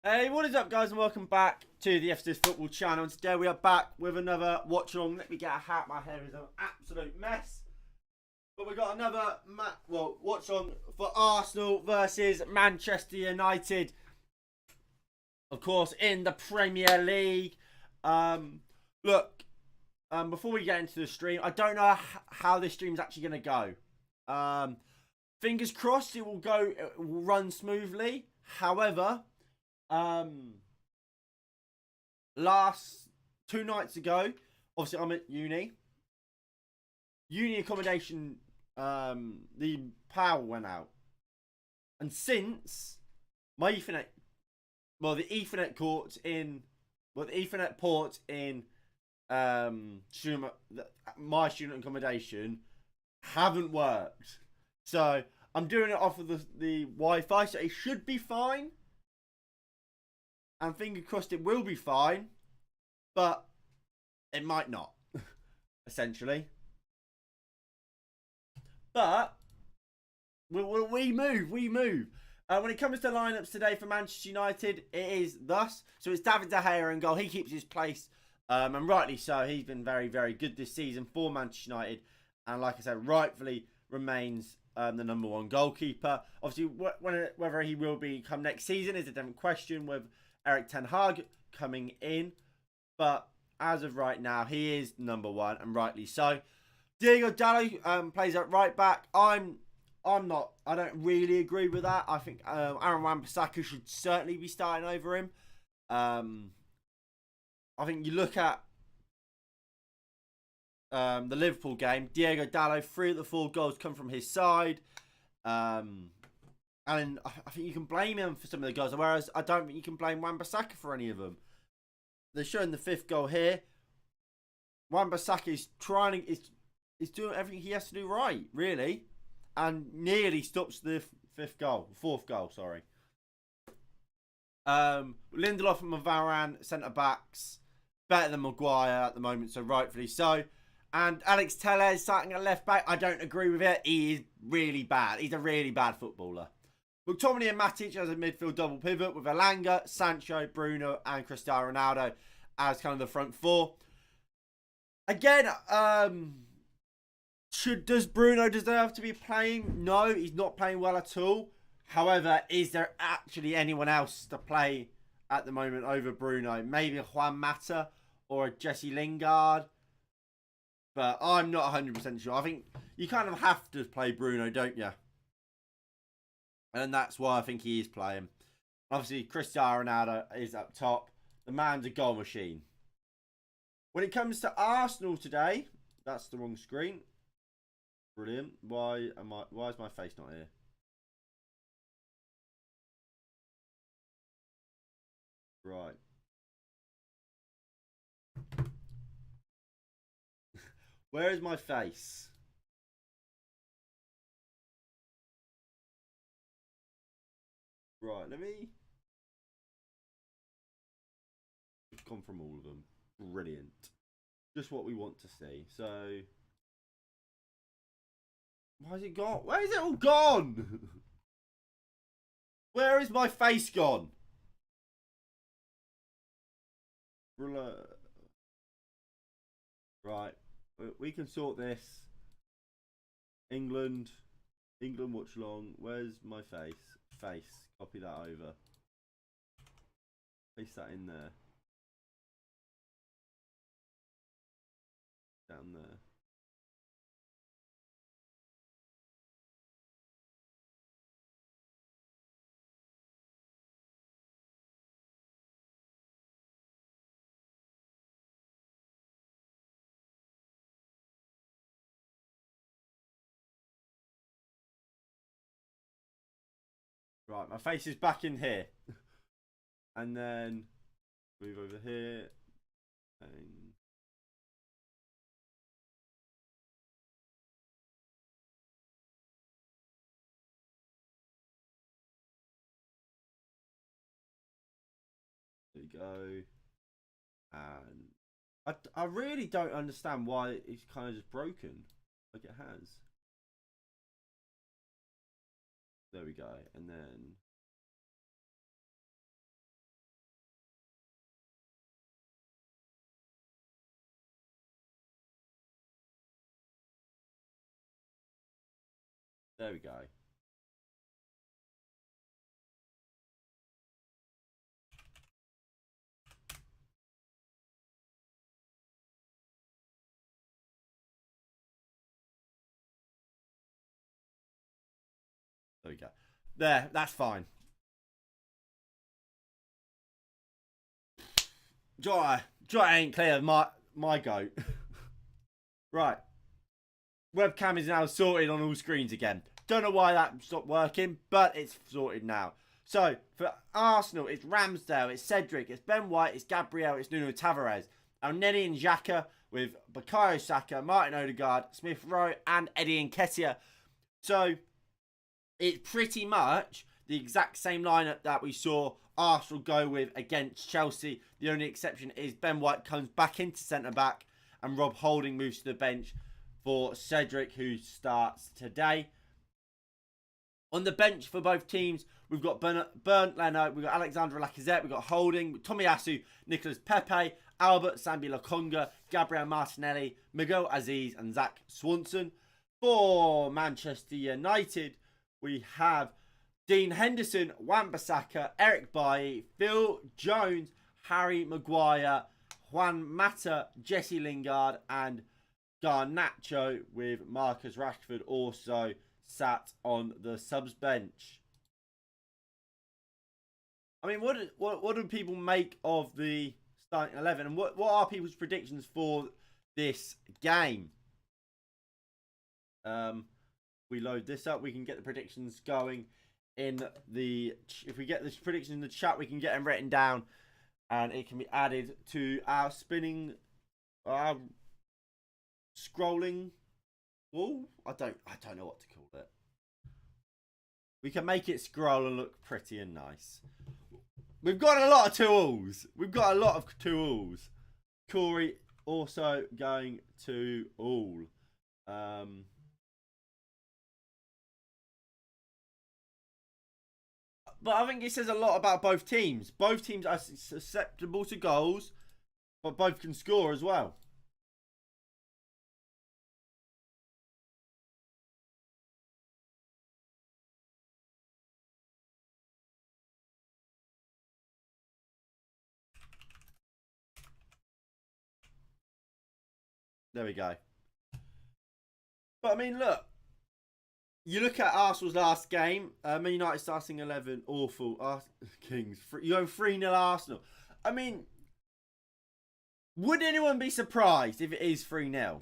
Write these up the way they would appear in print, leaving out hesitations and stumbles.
Hey, what is up, guys, and welcome back to the FCS Football Channel. And today we are back with another watch along. Let me get a hat. My hair is an absolute mess. But we got another watch on for Arsenal versus Manchester United. Of course, in the Premier League. Before we get into the stream, I don't know how this stream is actually going to go. Fingers crossed it will run smoothly. However, last 2 nights ago, obviously I'm at uni accommodation, the power went out, and since my Ethernet, the Ethernet port in my student accommodation haven't worked, so I'm doing it off of the Wi-Fi, so it should be fine. And fingers crossed it will be fine, but it might not, essentially. But we move. When it comes to lineups today for Manchester United, it is thus. So it's David De Gea in goal. He keeps his place, and rightly so. He's been very, very good this season for Manchester United, and like I said, rightfully remains the #1 goalkeeper. Obviously, whether he will become next season is a different question with Eric Ten Hag coming in, but as of right now, he is #1, and rightly so. Diego Dalot plays at right back. I don't really agree with that. I think Aaron Wan-Bissaka should certainly be starting over him. I think you look at the Liverpool game. Diego Dalot, 3 of the 4 goals come from his side. And I think you can blame him for some of the goals, whereas I don't think you can blame Wan-Bissaka for any of them. They're showing the 5th goal here. Wan-Bissaka is is doing everything he has to do right, really, and nearly stops the 4th goal. Sorry. Lindelof and Varane, centre backs, better than Maguire at the moment, so rightfully so. And Alex Telles starting at left back, I don't agree with it. He is really bad. He's a really bad footballer. McTominay and Matic as a midfield double pivot with Elanga, Sancho, Bruno and Cristiano Ronaldo as kind of the front 4. Again, does Bruno deserve to be playing? No, he's not playing well at all. However, is there actually anyone else to play at the moment over Bruno? Maybe Juan Mata or Jesse Lingard. But I'm not 100% sure. I think you kind of have to play Bruno, don't you? And that's why I think he is playing. Obviously, Cristiano Ronaldo is up top. The man's a goal machine. When it comes to Arsenal today, that's the wrong screen. Brilliant. Why is my face not here? Right. Where is my face? Right, let me... We've gone from all of them. Brilliant. Just what we want to see. So... Why is it gone? Where is it all gone? Where is my face gone? Right. We can sort this. England watch along. Where's my face? Copy that over. Paste that in there. Down there. Right, my face is back in here. And then move over here. And there you go. And I really don't understand why it's kind of just broken. Like it has. There we go. And then There we go. There we go. There, that's fine. Joy ain't clear. My goat. Right. Webcam is now sorted on all screens again. Don't know why that stopped working, but it's sorted now. So, for Arsenal, it's Ramsdale, it's Cedric, it's Ben White, it's Gabriel, it's Nuno Tavares. Elneny and Xhaka with Bukayo Saka, Martin Odegaard, Smith Rowe, and Eddie Nketiah. So, it's pretty much the exact same lineup that we saw Arsenal go with against Chelsea. The only exception is Ben White comes back into centre-back and Rob Holding moves to the bench for Cedric, who starts today. On the bench for both teams, we've got Bernd Leno, we've got Alexander Lacazette, we've got Holding, Tomiyasu, Nicolas Pepe, Albert Sambi Lokonga, Gabriel Martinelli, Miguel Aziz, and Zach Swanson. For Manchester United, we have Dean Henderson, Wan-Bissaka, Eric Bailly, Phil Jones, Harry Maguire, Juan Mata, Jesse Lingard, and Garnacho, with Marcus Rashford also sat on the subs bench. I mean, what do people make of the starting 11, and what are people's predictions for this game? We load this up, we can get the predictions going in the. If we get the predictions in the chat, we can get them written down, and it can be added to our spinning, scrolling wall. I don't know what to call it. We can make it scroll and look pretty and nice. We've got a lot of tools. Corey also going to all. But I think it says a lot about both teams. Both teams are susceptible to goals, but both can score as well. There we go. But I mean, look. You look at Arsenal's last game. Man United starting 11, awful. Kings, you go 3-0 Arsenal. I mean, would anyone be surprised if it is 3-0?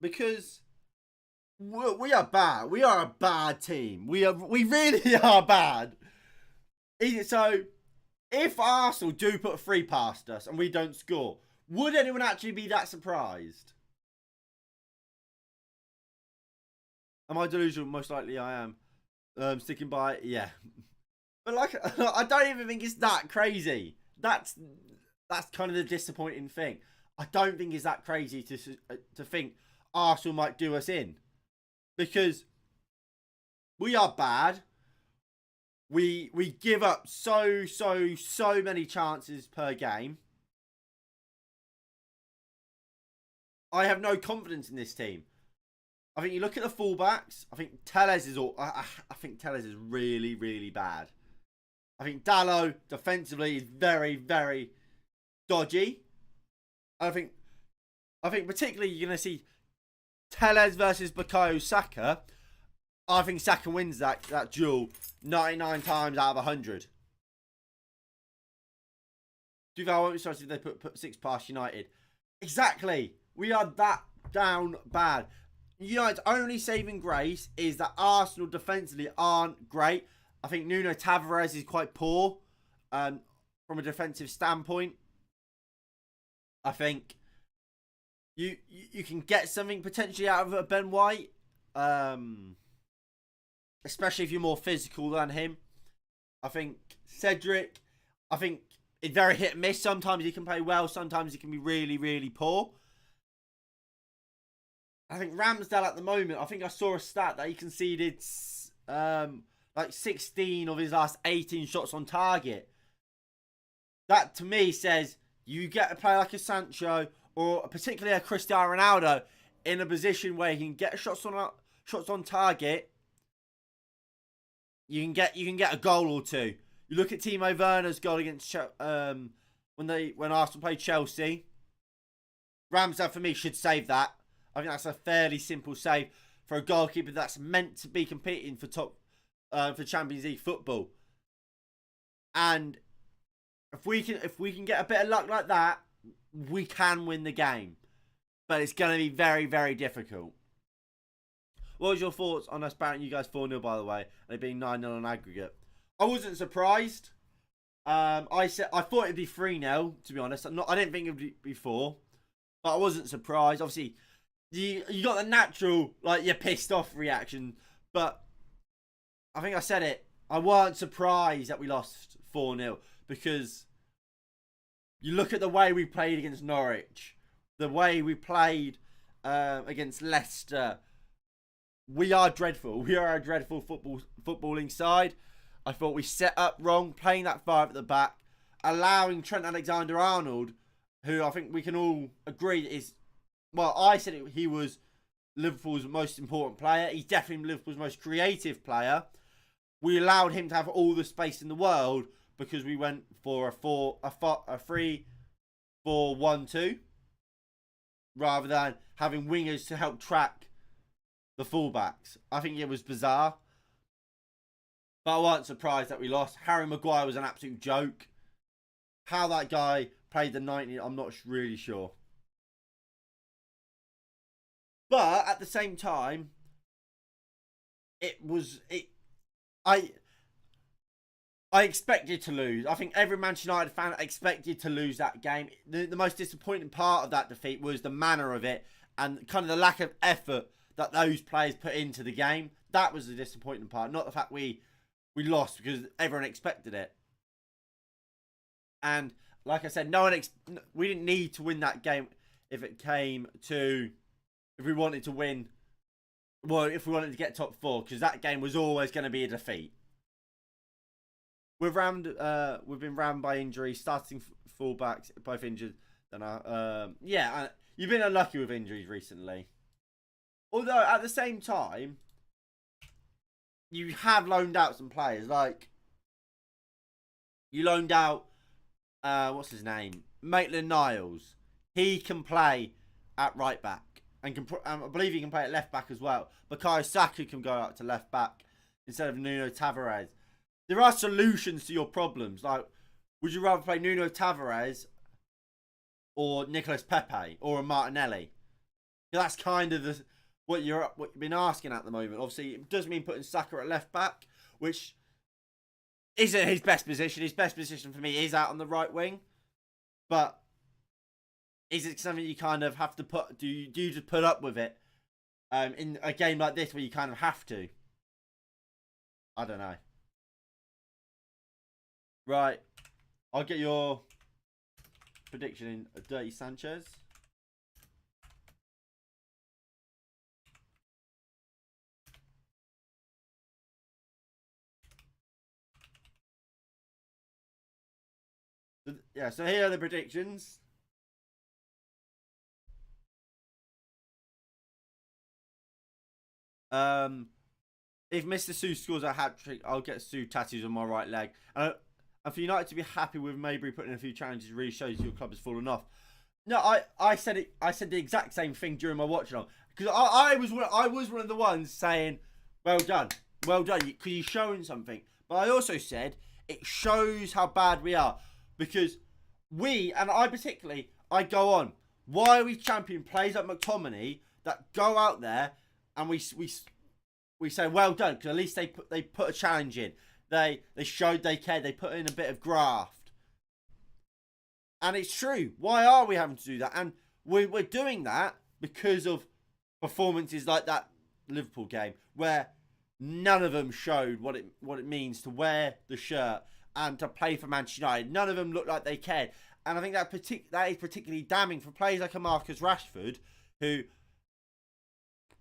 Because we are bad. We are a bad team. We really are bad. So, if Arsenal do put 3 past us and we don't score, would anyone actually be that surprised? Am I delusional? Most likely I am. Sticking by it, yeah. But like, I don't even think it's that crazy. That's kind of the disappointing thing. I don't think it's that crazy to think Arsenal might do us in, because we are bad. We give up so many chances per game. I have no confidence in this team. I think you look at the fullbacks. I think Telles is I think Telles is really bad. I think Dalot defensively is very dodgy. I think particularly you're going to see Telles versus Bukayo Saka. I think Saka wins that duel 99 times out of 100. Do you think I won't be surprised if they put 6 past United? Exactly. We are that down bad. United's only saving grace is that Arsenal defensively aren't great. I think Nuno Tavares is quite poor from a defensive standpoint. I think you can get something potentially out of Ben White, especially if you're more physical than him. I think Cedric, it's very hit and miss. Sometimes he can play well, sometimes he can be really poor. I think Ramsdale at the moment, I think I saw a stat that he conceded like 16 of his last 18 shots on target. That to me says you get a player like a Sancho or particularly a Cristiano Ronaldo in a position where he can get shots on target. You can get a goal or two. You look at Timo Werner's goal against when Arsenal played Chelsea. Ramsdale for me should save that. I think that's a fairly simple save for a goalkeeper that's meant to be competing for for Champions League football. And if we can get a bit of luck like that, we can win the game. But it's going to be very, very difficult. What was your thoughts on us batting you guys 4-0, by the way, and it being 9-0 on aggregate? I wasn't surprised. I thought it'd be 3-0, to be honest. I didn't think it'd be 4, but I wasn't surprised. Obviously, you got the natural, like, you're pissed off reaction, but I think I said it. I weren't surprised that we lost 4-0 because you look at the way we played against Norwich, the way we played against Leicester. We are dreadful. We are a dreadful footballing side. I thought we set up wrong, playing that 5 at the back, allowing Trent Alexander-Arnold, who I think we can all agree is, well, I said he was Liverpool's most important player. He's definitely Liverpool's most creative player. We allowed him to have all the space in the world because we went for a 3-4-1-2 rather than having wingers to help track the fullbacks. I think it was bizarre. But I wasn't surprised that we lost. Harry Maguire was an absolute joke. How that guy played the 90, I'm not really sure. But at the same time, I expected to lose. I think every Manchester United fan expected to lose that game. The most disappointing part of that defeat was the manner of it and kind of the lack of effort that those players put into the game. That was the disappointing part, not the fact we lost because everyone expected it. And like I said, we didn't need to win that game if we wanted to win. Well, if we wanted to get top 4, because that game was always going to be a defeat. We've been rammed by injuries, starting fullbacks both injured. You've been unlucky with injuries recently. Although at the same time, you have loaned out some players. Like you loaned out, what's his name, Maitland-Niles. He can play at right back. And I believe he can play at left back as well. Bukayo Saka can go out to left back instead of Nuno Tavares. There are solutions to your problems. Like, would you rather play Nuno Tavares or Nicolas Pepe or a Martinelli? That's kind of what you've been asking at the moment. Obviously, it does mean putting Saka at left back, which isn't his best position. His best position for me is out on the right wing, but is it something you kind of have to put? Do you just put up with it in a game like this where you kind of have to? I don't know. Right, I'll get your prediction in Dirty Sanchez. Yeah, so here are the predictions. If Mr. Sue scores a hat-trick, I'll get Sue tattoos on my right leg. And for United to be happy with Maybury putting in a few challenges really shows your club has fallen off. No, I said it. I said the exact same thing during my watch along because I was one of the ones saying, "Well done, because you're showing something." But I also said it shows how bad we are because I go on. Why are we champion players like McTominay that go out there and we say well done because at least they put a challenge in. They showed they cared. They put in a bit of graft. And it's true. Why are we having to do that? And we're doing that because of performances like that Liverpool game where none of them showed what it means to wear the shirt and to play for Manchester United. None of them looked like they cared. And I think that is particularly damning for players like a Marcus Rashford who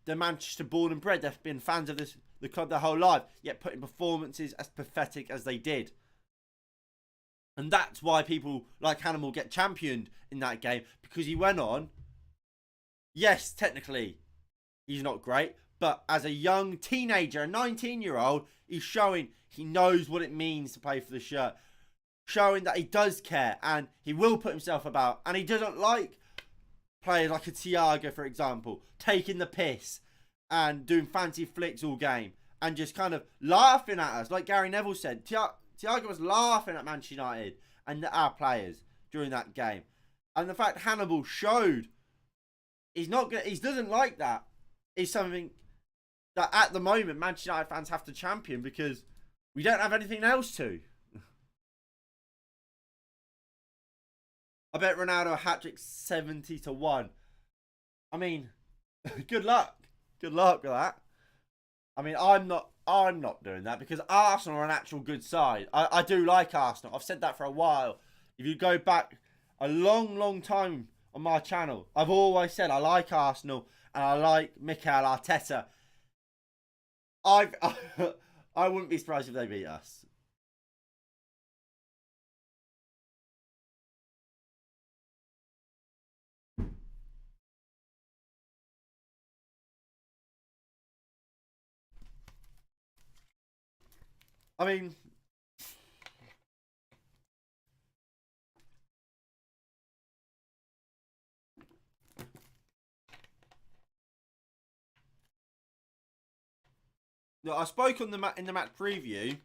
they're Manchester born and bred. They've been fans of the club their whole life, yet putting performances as pathetic as they did. And that's why people like Hannibal get championed in that game, because he went on. Yes, technically, he's not great, but as a young teenager, a 19-year-old, he's showing he knows what it means to play for the shirt. Showing that he does care and he will put himself about. And he doesn't like players like a Thiago, for example, taking the piss and doing fancy flicks all game and just kind of laughing at us. Like Gary Neville said, Thiago was laughing at Manchester United and our players during that game. And the fact Hannibal showed he doesn't like that is something that at the moment Manchester United fans have to champion, because we don't have anything else to. I bet Ronaldo a hat-trick 70-1. I mean, good luck. Good luck with that. I mean, I'm not doing that, because Arsenal are an actual good side. I do like Arsenal. I've said that for a while. If you go back a long time on my channel, I've always said I like Arsenal and I like Mikel Arteta. I wouldn't be surprised if they beat us. I mean, look, I spoke on in the match preview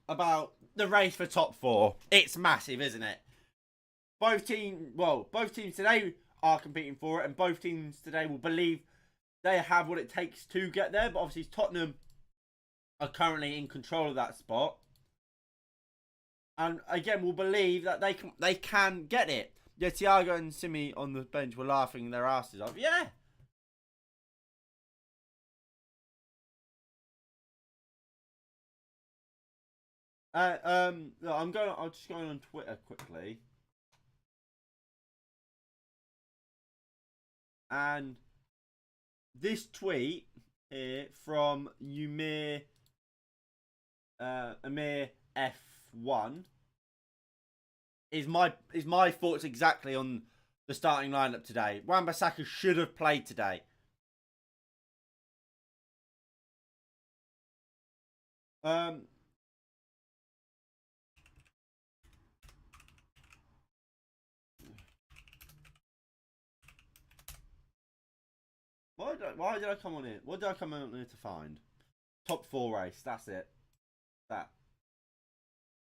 about the race for top 4. It's massive, isn't it? Both teams today are competing for it, and both teams today will believe they have what it takes to get there. But obviously, Tottenham are currently in control of that spot, and again, we'll believe that they can get it. Yeah, Thiago and Simi on the bench were laughing their asses off. Yeah. I'll just go on Twitter quickly. And this tweet here from Amir F1 is my thoughts exactly on the starting lineup today. Wan-Bissaka should have played today. Why did I come on here? What did I come on here to find? Top 4 race. That's it. That.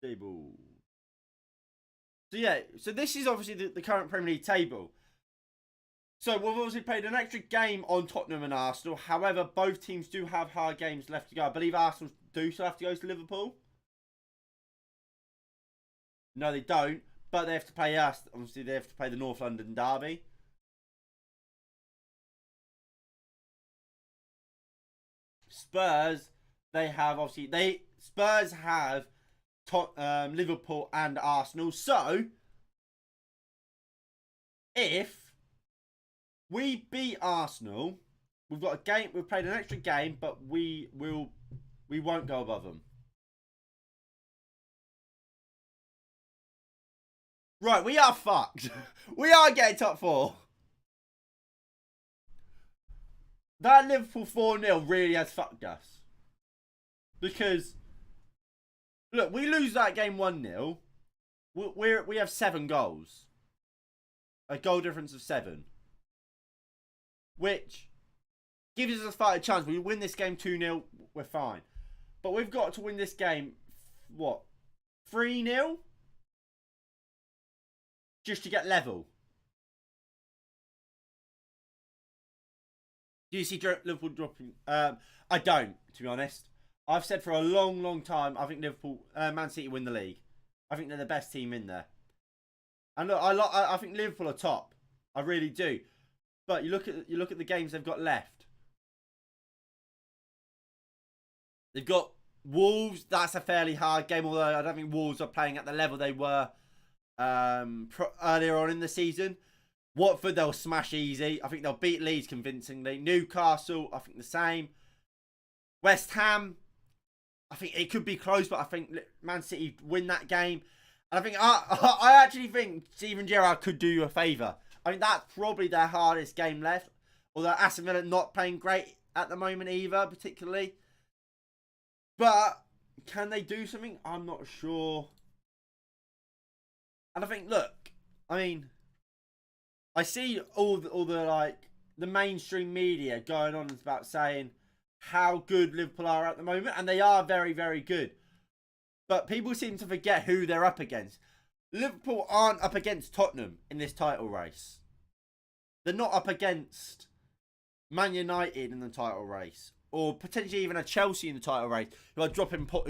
Table. So yeah. So this is obviously the current Premier League table. So we've obviously played an extra game on Tottenham and Arsenal. However, both teams do have hard games left to go. I believe Arsenal do still have to go to Liverpool. No, they don't. But they have to play us. Obviously, they have to play the North London derby. Spurs, Spurs have Liverpool and Arsenal. So if we beat Arsenal, we've got a game. We've played an extra game, but we won't go above them. Right, we are fucked. We are getting top 4. That Liverpool 4-0 really has fucked us. Because, look, we lose that game 1-0. We have 7 goals. A goal difference of 7. Which gives us a fighting chance. We win this game 2-0, we're fine. But we've got to win this game, what, 3-0? Just to get level. Do you see Liverpool dropping? I don't, to be honest. I've said for a long time, I think Man City win the league. I think they're the best team in there. And look, I think Liverpool are top. I really do. But you look at the games they've got left. They've got Wolves. That's a fairly hard game, although I don't think Wolves are playing at the level they were earlier on in the season. Watford, they'll smash easy. I think they'll beat Leeds convincingly. Newcastle, I think the same. West Ham, I think it could be close, but I think Man City win that game. And I think I actually think Steven Gerrard could do you a favour. I think that's probably their hardest game left. Although Aston Villa not playing great at the moment either, particularly. But can they do something? I'm not sure. And I think, look, I mean, I see all the like the mainstream media going on about saying how good Liverpool are at the moment, and they are very, very good. But people seem to forget who they're up against. Liverpool aren't up against Tottenham in this title race. They're not up against Man United in the title race, or potentially even a Chelsea in the title race, who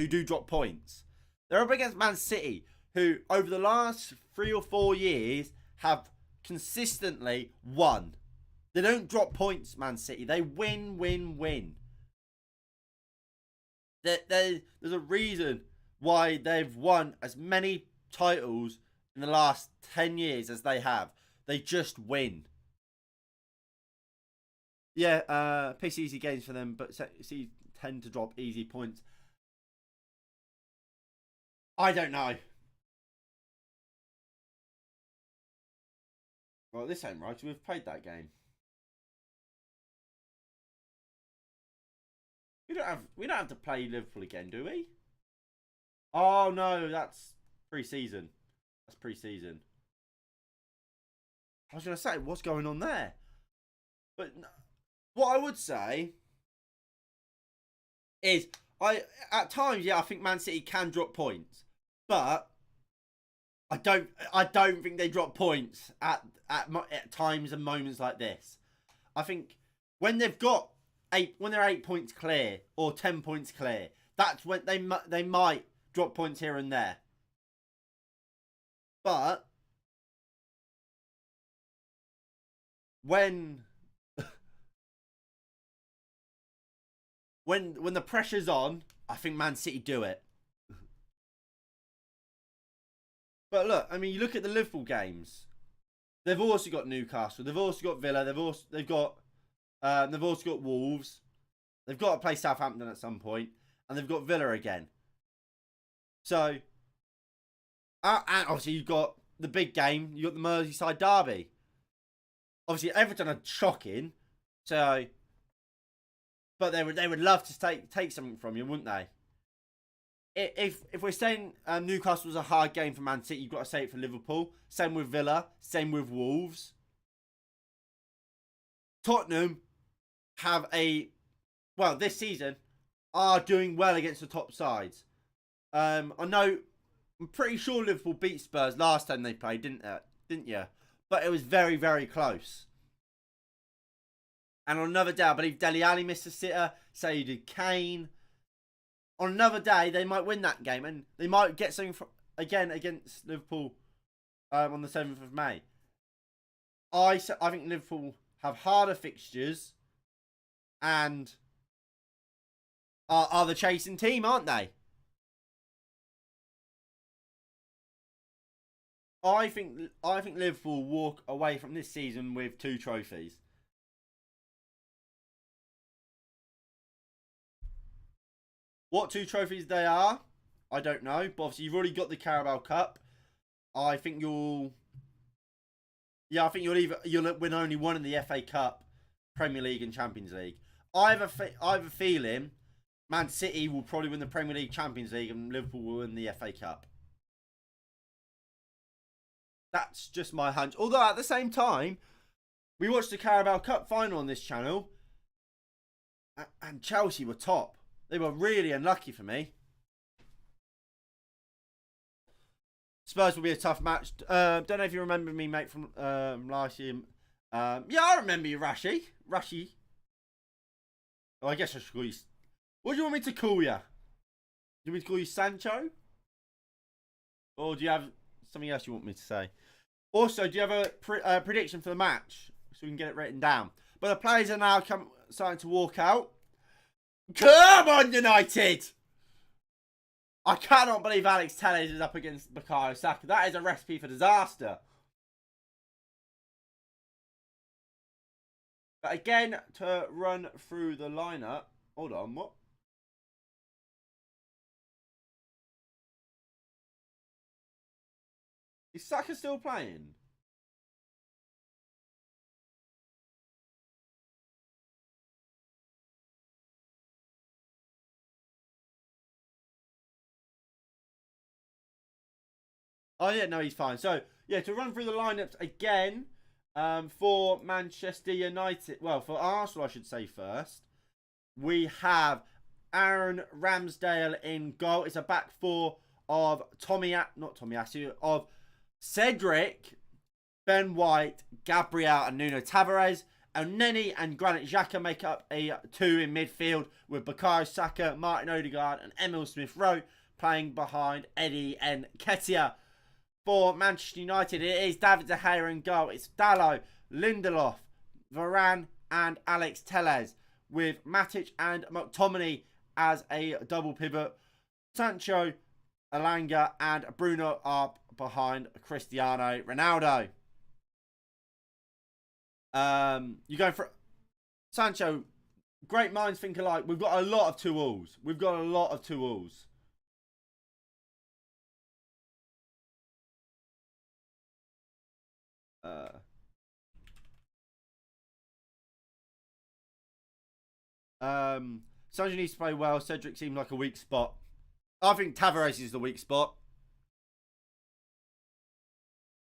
do drop points. They're up against Man City, who over the last 3 or 4 years have consistently won. They don't drop points, Man City. They win, win, win. There's a reason why they've won as many titles in the last 10 years as they have. They just win. Yeah, piss easy games for them, but see, tend to drop easy points. I don't know. Well, this ain't right. We've played that game. We don't have to play Liverpool again, do we? Oh no, that's pre-season. That's pre-season. I was gonna say, what's going on there? But what I would say is, at times, yeah, I think Man City can drop points, but I don't think they drop points at times and moments like this. I think when they've got when they're 8 points clear or 10 points clear, that's when they might drop points here and there. But when the pressure's on, I think Man City do it. But look, I mean, you look at the Liverpool games. They've also got Newcastle. They've also got Villa. They've also got Wolves. They've got to play Southampton at some point, and they've got Villa again. So, and obviously you've got the big game. You got the Merseyside derby. Obviously Everton are shocking. So, but they would love to take something from you, wouldn't they? If we're saying Newcastle was a hard game for Man City, you've got to say it for Liverpool. Same with Villa. Same with Wolves. Tottenham have this season are doing well against the top sides. I'm pretty sure Liverpool beat Spurs last time they played, didn't you? But it was very, very close. And on another day, I believe Dele Alli missed a sitter. So did Kane. On another day, they might win that game, and they might get something again against Liverpool on the 7th of May. I think Liverpool have harder fixtures and are the chasing team, aren't they? I think Liverpool walk away from this season with 2 trophies. What 2 trophies they are, I don't know. But obviously, you've already got the Carabao Cup. I think you'll win only one in the FA Cup, Premier League, and Champions League. I have a feeling Man City will probably win the Premier League, Champions League, and Liverpool will win the FA Cup. That's just my hunch. Although at the same time, we watched the Carabao Cup final on this channel, and Chelsea were top. They were really unlucky for me. Spurs will be a tough match. Don't know if you remember me, mate, from last year. Yeah, I remember you, Rashi. Oh, I guess I should call you. What do you want me to call you? Do you want me to call you Sancho? Or do you have something else you want me to say? Also, do you have a prediction for the match? So we can get it written down. But the players are now starting to walk out. Come on, United! I cannot believe Alex Telles is up against Bukayo Saka. That is a recipe for disaster. But again, to run through the lineup. Hold on, what? Is Saka still playing? Oh, yeah, no, he's fine. So, yeah, to run through the lineups again for Manchester United. Well, for Arsenal, I should say first. We have Aaron Ramsdale in goal. It's a back four of of Cedric, Ben White, Gabriel, and Nuno Tavares. And Nenny and Granit Xhaka make up a two in midfield with Bukayo Saka, Martin Odegaard, and Emil Smith-Rowe playing behind Eddie Nketiah. For Manchester United, it is David De Gea in goal. It's Dalot, Lindelof, Varane, and Alex Telles, with Matic and McTominay as a double pivot. Sancho, Alanga, and Bruno are behind Cristiano Ronaldo. You're going for Sancho. Great minds think alike. We've got a lot of 2-alls. We've got a lot of 2-alls. Sancho needs to play well. Cedric seemed like a weak spot. I think Tavares is the weak spot.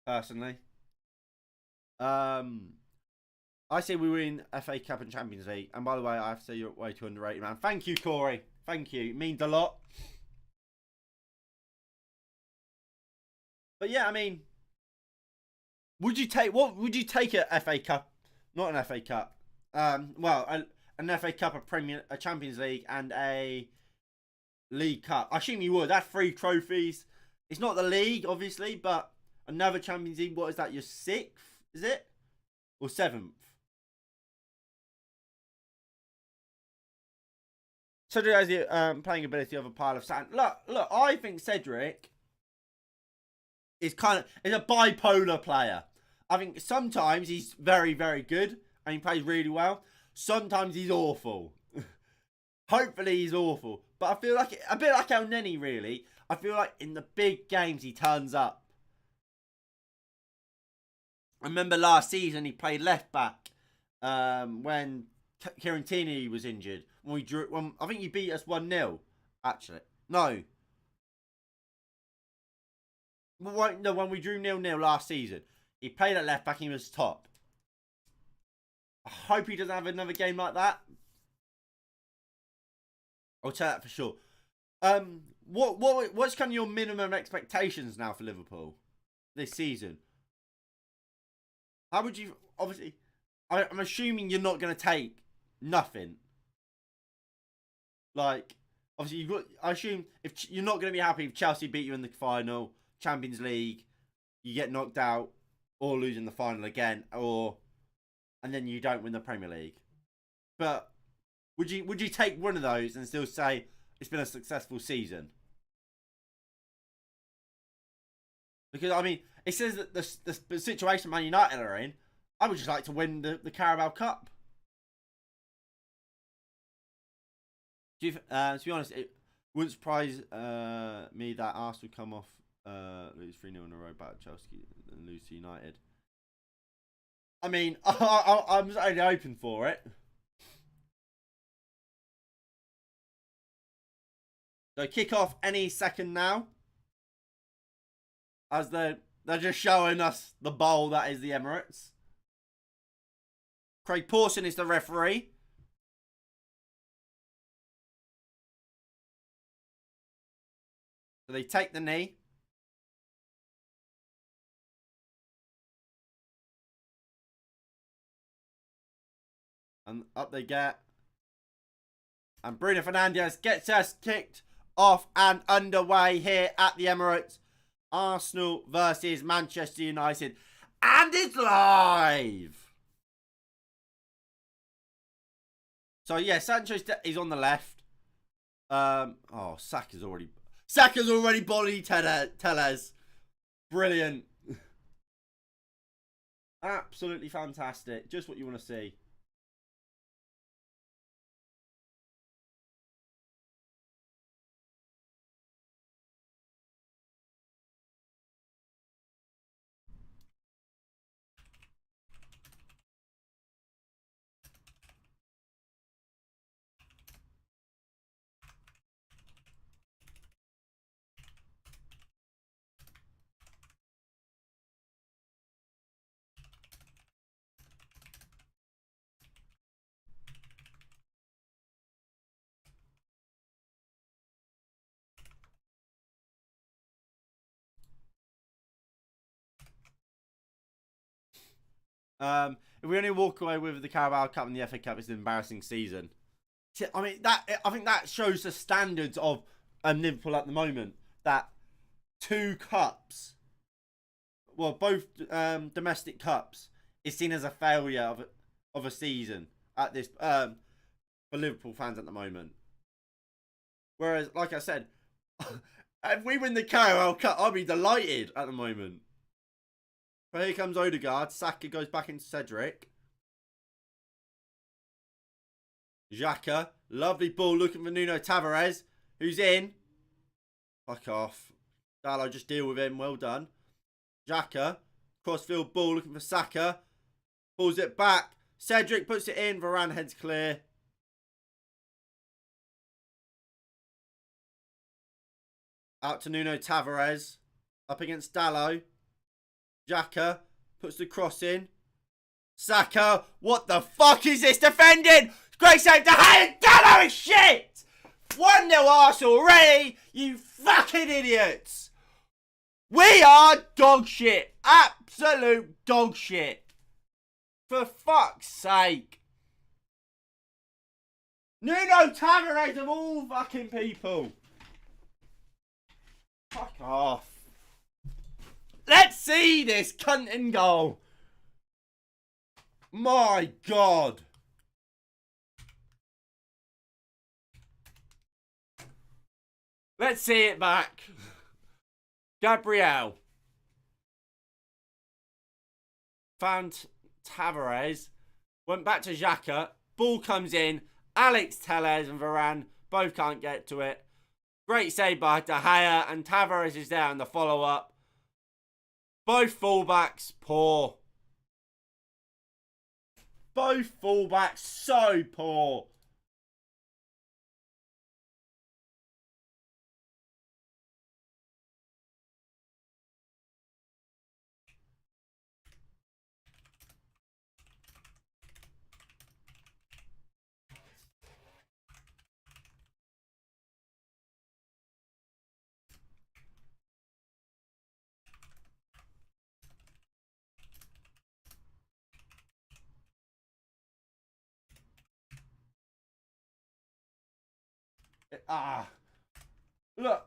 Personally. I say we win FA Cup and Champions League. And by the way, I have to say you're way too underrated, man. Thank you, Corey. Thank you. It means a lot. But yeah, I mean, would you take a FA Cup? Not an FA Cup. Well, an FA Cup, a Champions League, and a League Cup. I assume you would. That's 3 trophies. It's not the league, obviously, but another Champions League. What is that? Your 6th? Is it? Or 7th? Cedric has the playing ability of a pile of sand. Look, I think Cedric is a bipolar player. I think sometimes he's very, very good and he plays really well. Sometimes he's awful. Hopefully he's awful. But I feel like, a bit like El Neni, really. I feel like in the big games he turns up. I remember last season he played left back when Kieran Tierney was injured. When I think you beat us 1-0, actually. No. No, when we drew 0-0 last season. He played at left back and he was top. I hope he doesn't have another game like that. I'll tell that for sure. What's kind of your minimum expectations now for Liverpool this season? How would you... Obviously, I'm assuming you're not going to take nothing. Like, obviously, I assume if you're not going to be happy if Chelsea beat you in the final, Champions League, you get knocked out, or lose in the final again, and then you don't win the Premier League. But would you take one of those and still say it's been a successful season? Because, I mean, it says that the situation Man United are in, I would just like to win the Carabao Cup. To be honest, it wouldn't surprise me that Arsenal come off lose 3-0 in a row back at Chelsea and lose to United. I mean, I'm only open for it. So kick off any second now. As they're just showing us the bowl that is the Emirates. Craig Pawson is the referee. So they take the knee. And up they get. And Bruno Fernandes gets us kicked off and underway here at the Emirates. Arsenal versus Manchester United. And it's live! So, yeah, Sancho is on the left. Saka's already bodied Telles. Brilliant. Absolutely fantastic. Just what you want to see. If we only walk away with the Carabao Cup and the FA Cup, it's an embarrassing season. I mean, I think that shows the standards of Liverpool at the moment. That 2 cups, well, both domestic cups, is seen as a failure of a season at this for Liverpool fans at the moment. Whereas, like I said, if we win the Carabao Cup, I'll be delighted at the moment. But here comes Odegaard. Saka goes back into Cedric. Xhaka. Lovely ball looking for Nuno Tavares. Who's in? Fuck off. Dallo, just deal with him. Well done. Xhaka. Crossfield ball looking for Saka. Pulls it back. Cedric puts it in. Varane heads clear. Out to Nuno Tavares. Up against Dallo. Xhaka puts the cross in. Saka, what the fuck is this defending? Great save. De Gea. Dallo is shit. 1-0 Arsenal already. You fucking idiots. We are dog shit. Absolute dog shit. For fuck's sake. Nuno Tavares of all fucking people. Fuck off. Let's see this cunting goal. My God. Let's see it back. Gabriel. Found Tavares. Went back to Xhaka. Ball comes in. Alex Telles and Varane both can't get to it. Great save by De Gea, and Tavares is there on the follow-up. Both fullbacks, poor. Both fullbacks, so poor. Look,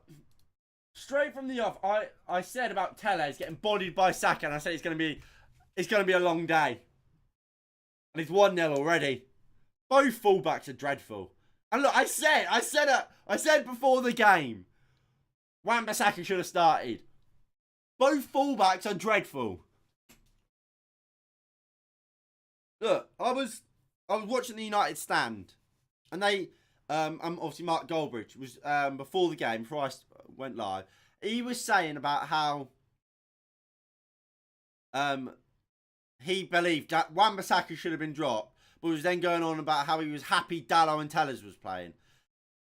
straight from the off, I said about Telles getting bodied by Saka, and I said it's gonna be a long day, and it's 1-0 already. Both fullbacks are dreadful, and look, I said before the game, Wan-Bissaka should have started. Both fullbacks are dreadful. Look, I was watching the United stand, and they. Obviously Mark Goldbridge was before the game, before I went live. He was saying about how he believed that Wan-Bissaka should have been dropped, but was then going on about how he was happy Dallo and Telles was playing.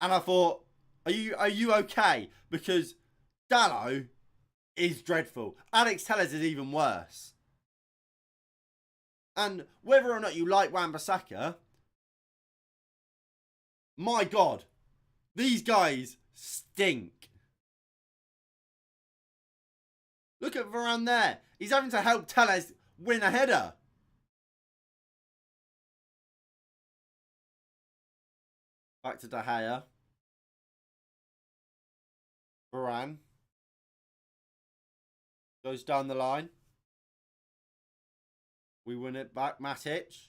And I thought, are you okay? Because Dallo is dreadful. Alex Telles is even worse. And whether or not you like Wan-Bissaka, my God, these guys stink. Look at Varane there. He's having to help Telles win a header. Back to De Gea. Varane. Goes down the line. We win it back. Matic.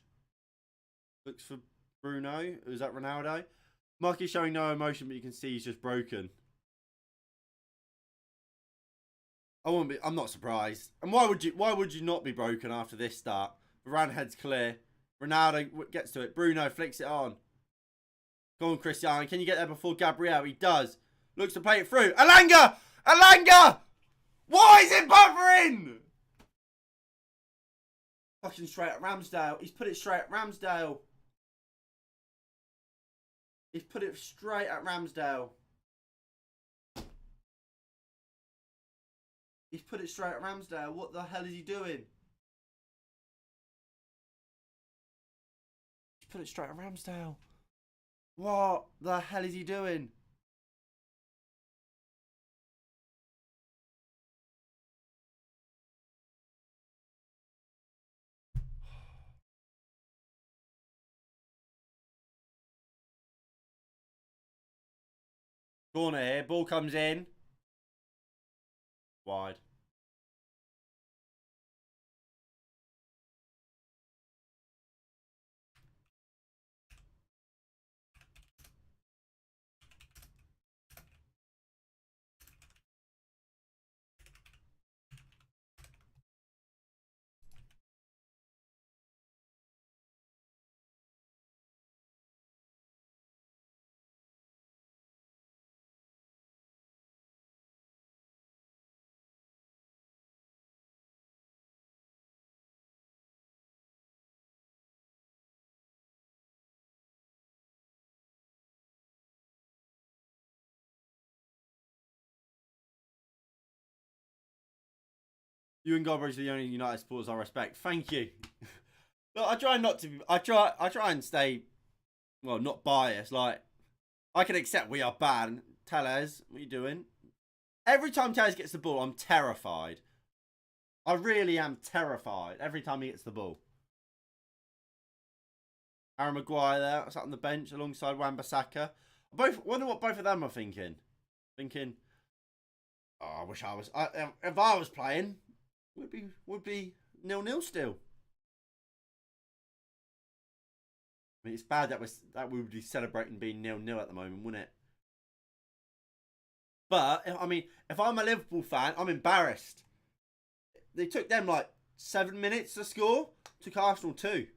Looks for Bruno. Was that Ronaldo? Mark is showing no emotion, but you can see he's just broken. I'm not surprised. And why would you not be broken after this start? Varane heads clear. Ronaldo gets to it. Bruno flicks it on. Go on, Cristiano. Can you get there before Gabriel? He does. Looks to play it through. Alanga! Alanga! Why is it buffering? Fucking straight at Ramsdale. He's put it straight at Ramsdale. He's put it straight at Ramsdale. He's put it straight at Ramsdale. What the hell is he doing? He's put it straight at Ramsdale. What the hell is he doing? Corner here. Ball comes in. Wide. You and Godbridge are the only United supporters I respect. Thank you. Look, I try not to. I try and stay, well, not biased. Like, I can accept we are bad. Tellez, what are you doing? Every time Tellez gets the ball, I'm terrified. I really am terrified every time he gets the ball. Aaron Maguire there, sat on the bench alongside Wan-Bissaka. Wonder what both of them are thinking. Thinking, oh, I wish I was. If I was playing, would be 0-0 still. I mean, it's bad that we would be celebrating being 0-0 at the moment, wouldn't it? But I mean, if I'm a Liverpool fan, I'm embarrassed. They took them like 7 minutes to score. Took Arsenal 2.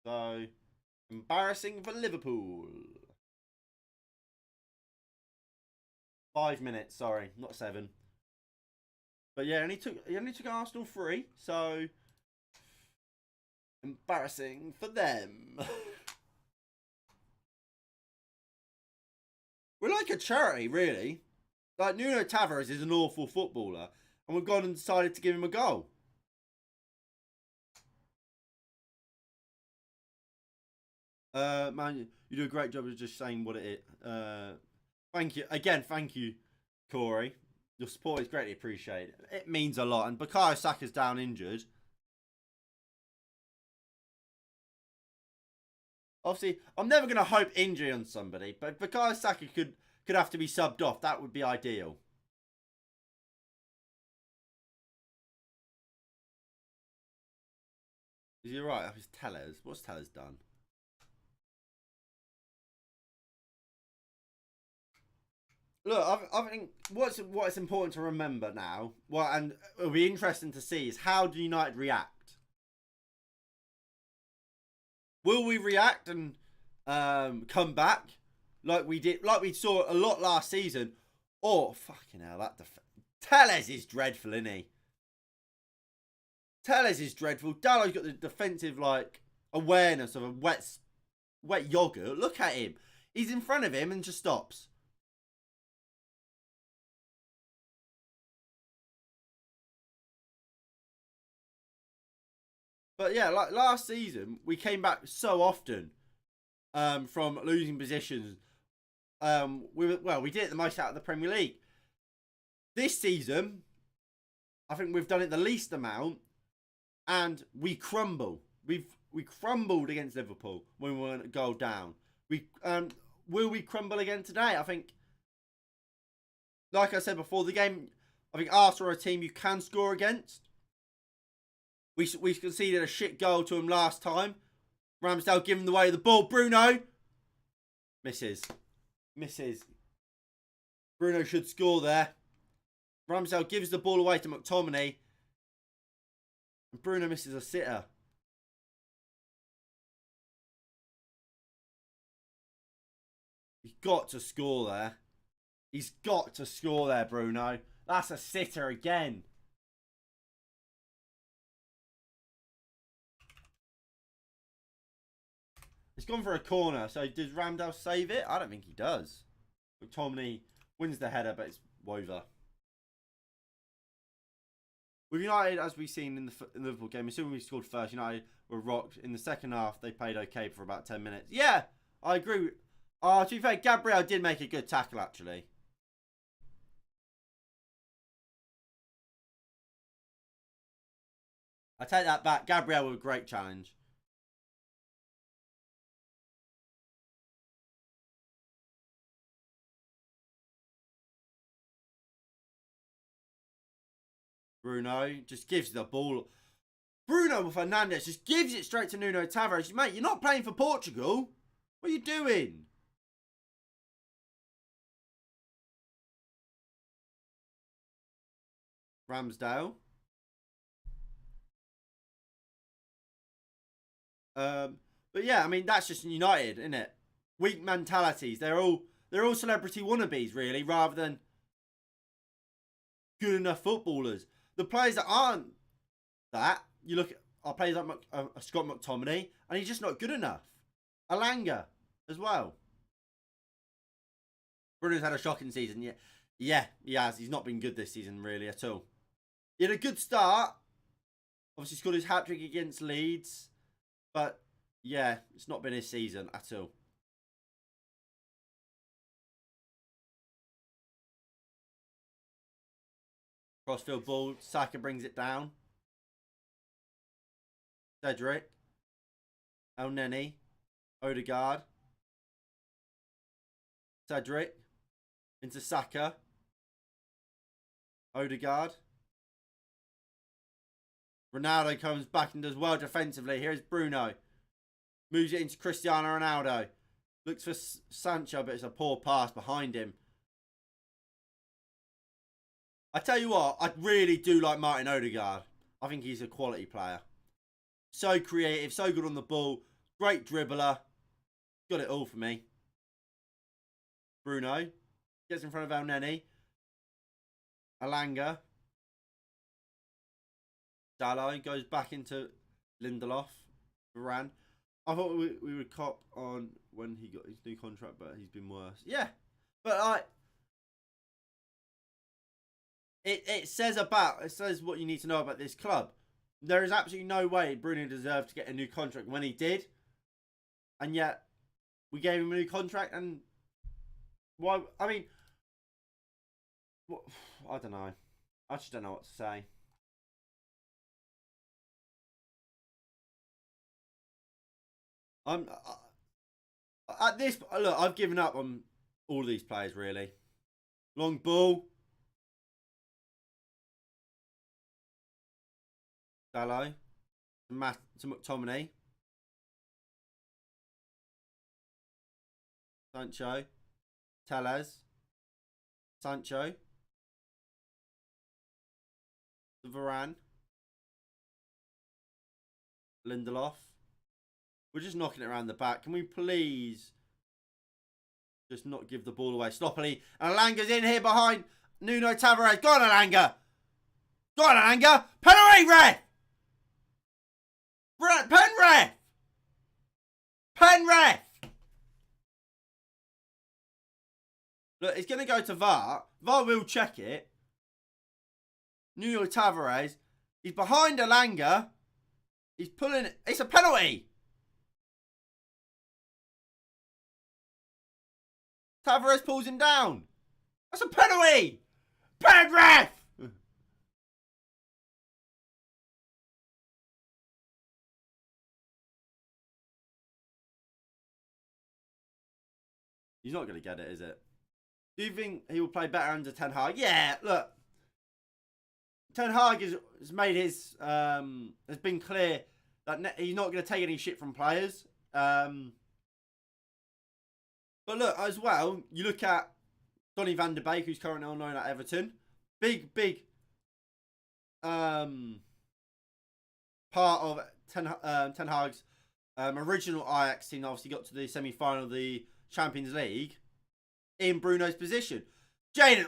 So embarrassing for Liverpool. 5 minutes, sorry, not 7. But yeah, he only took Arsenal 3, so embarrassing for them. We're like a charity, really. Like, Nuno Tavares is an awful footballer, and we've gone and decided to give him a goal. Man, you do a great job of just saying what it is. Thank you. Again, thank you, Corey. Your support is greatly appreciated. It means a lot. And Bukayo Saka's down injured. Obviously, I'm never going to hope injury on somebody, but if Bukayo Saka could have to be subbed off, that would be ideal. Is he right? That was Tellez. What's Tellez done? Look, I think what's important to remember now, and it'll be interesting to see, is how do United react? Will we react and come back like we did, like we saw a lot last season? Or fucking hell, Tellez is dreadful, isn't he? Tellez is dreadful. Dallow's got the defensive awareness of a wet yogurt. Look at him. He's in front of him and just stops. But yeah, like last season, we came back so often from losing positions. We did it the most out of the Premier League. This season, I think we've done it the least amount, and we crumble. We crumbled against Liverpool when we went a goal down. Will we crumble again today? I think, like I said before the game, I think Arsenal are a team you can score against. We conceded a shit goal to him last time. Ramsdale giving away the ball. Bruno misses. Bruno should score there. Ramsdale gives the ball away to McTominay. And Bruno misses a sitter. He's got to score there. He's got to score there, Bruno. That's a sitter again. It's gone for a corner. So does Ramsdale save it? I don't think he does. McTominay wins the header, but it's over. With United, as we've seen in the Liverpool game, assuming we scored first, United were rocked. In the second half, they played okay for about 10 minutes. Yeah, I agree. To be fair, Gabriel did make a good tackle, actually. I take that back. Gabriel with a great challenge. Bruno just gives the ball. Bruno Fernandes just gives it straight to Nuno Tavares. Mate, you're not playing for Portugal. What are you doing? Ramsdale. But yeah, I mean that's just United, isn't it? Weak mentalities. They're all celebrity wannabes, really, rather than good enough footballers. The players that aren't that, you look at our players like Scott McTominay, and he's just not good enough. Alanga as well. Bruno's had a shocking season. Yeah, he has. He's not been good this season, really, at all. He had a good start. Obviously scored his hat-trick against Leeds. But, yeah, it's not been his season at all. Crossfield ball. Saka brings it down. Cedric. El Neni. Odegaard. Cedric. Into Saka. Odegaard. Ronaldo comes back and does well defensively. Here's Bruno. Moves it into Cristiano Ronaldo. Looks for Sancho, but it's a poor pass behind him. I tell you what, I really do like Martin Odegaard. I think he's a quality player. So creative, so good on the ball. Great dribbler. Got it all for me. Bruno. Gets in front of El Neni. Alanga. Dalot goes back into Lindelof. Varane. I thought we would cop on when he got his new contract, but he's been worse. Yeah. But it says what you need to know about this club. There is absolutely no way Bruno deserved to get a new contract when he did. And yet, we gave him a new contract, and why? I mean, I don't know. I just don't know what to say. At this look, I've given up on all these players really. Long ball. Dalot. To McTominay. Sancho. Tellez. Sancho. Varane. Lindelof. We're just knocking it around the back. Can we please just not give the ball away sloppily? And Alanga's in here behind Nuno Tavares. Go on, Alanga. Go on, Alanga. Penalty, ref. Pen ref. Pen ref. Look, it's going to go to VAR. VAR will check it. Nuno Tavares. He's behind Alanga. He's pulling it. It's a penalty. Tavares pulls him down. That's a penalty. Pen ref. He's not going to get it, is it? Do you think he will play better under Ten Hag? Yeah, look. Ten Hag has made his, has been clear that he's not going to take any shit from players. But look, as well, you look at Donny van der Beek, who's currently on loan at Everton. Big part of Ten Hag's original Ajax team. Obviously got to the semi-final of the Champions League in Bruno's position. Jadon,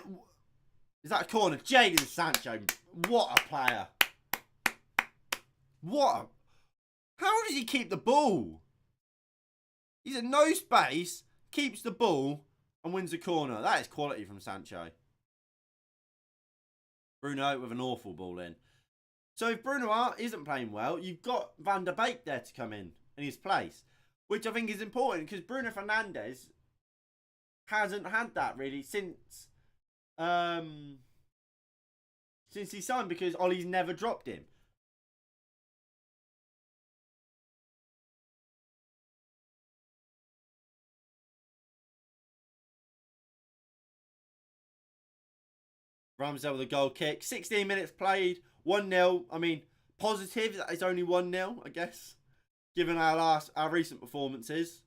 is that a corner? Jadon Sancho, what a player. How does he keep the ball? He's in no space, keeps the ball, and wins the corner. That is quality from Sancho. Bruno with an awful ball in. So if Bruno isn't playing well, you've got Van der Beek there to come in his place. Which I think is important because Bruno Fernandes hasn't had that really since he signed, because Ollie's never dropped him. Ramsdale with a goal kick. 16 minutes played. 1-0. I mean, positive that it's only 1-0, I guess, given our recent performances.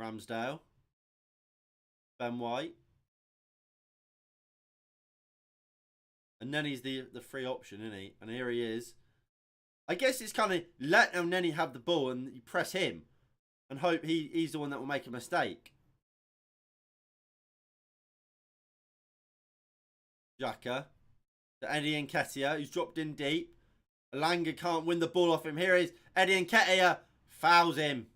Ramsdale. Ben White. And Nenny's the free option, isn't he? And here he is. I guess it's kind of let Nenny have the ball and you press him and hope he's the one that will make a mistake. Xhaka. To Eddie Nketiah, who's dropped in deep. Elanga can't win the ball off him. Here is Eddie Nketiah. Fouls him.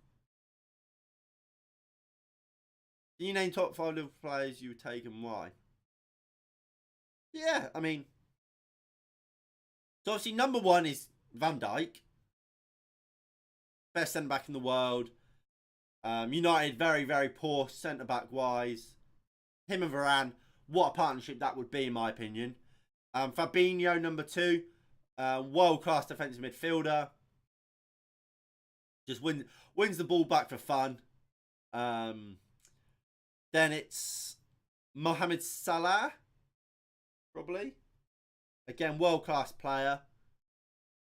Can you name top 5 Liverpool players you would take and why? Yeah, I mean, so obviously number 1 is Van Dijk. Best centre-back in the world. United, very, very poor centre-back wise. Him and Varane, what a partnership that would be in my opinion. Fabinho, number 2. World-class defensive midfielder. Just wins the ball back for fun. Then it's Mohamed Salah. Probably. Again, world-class player.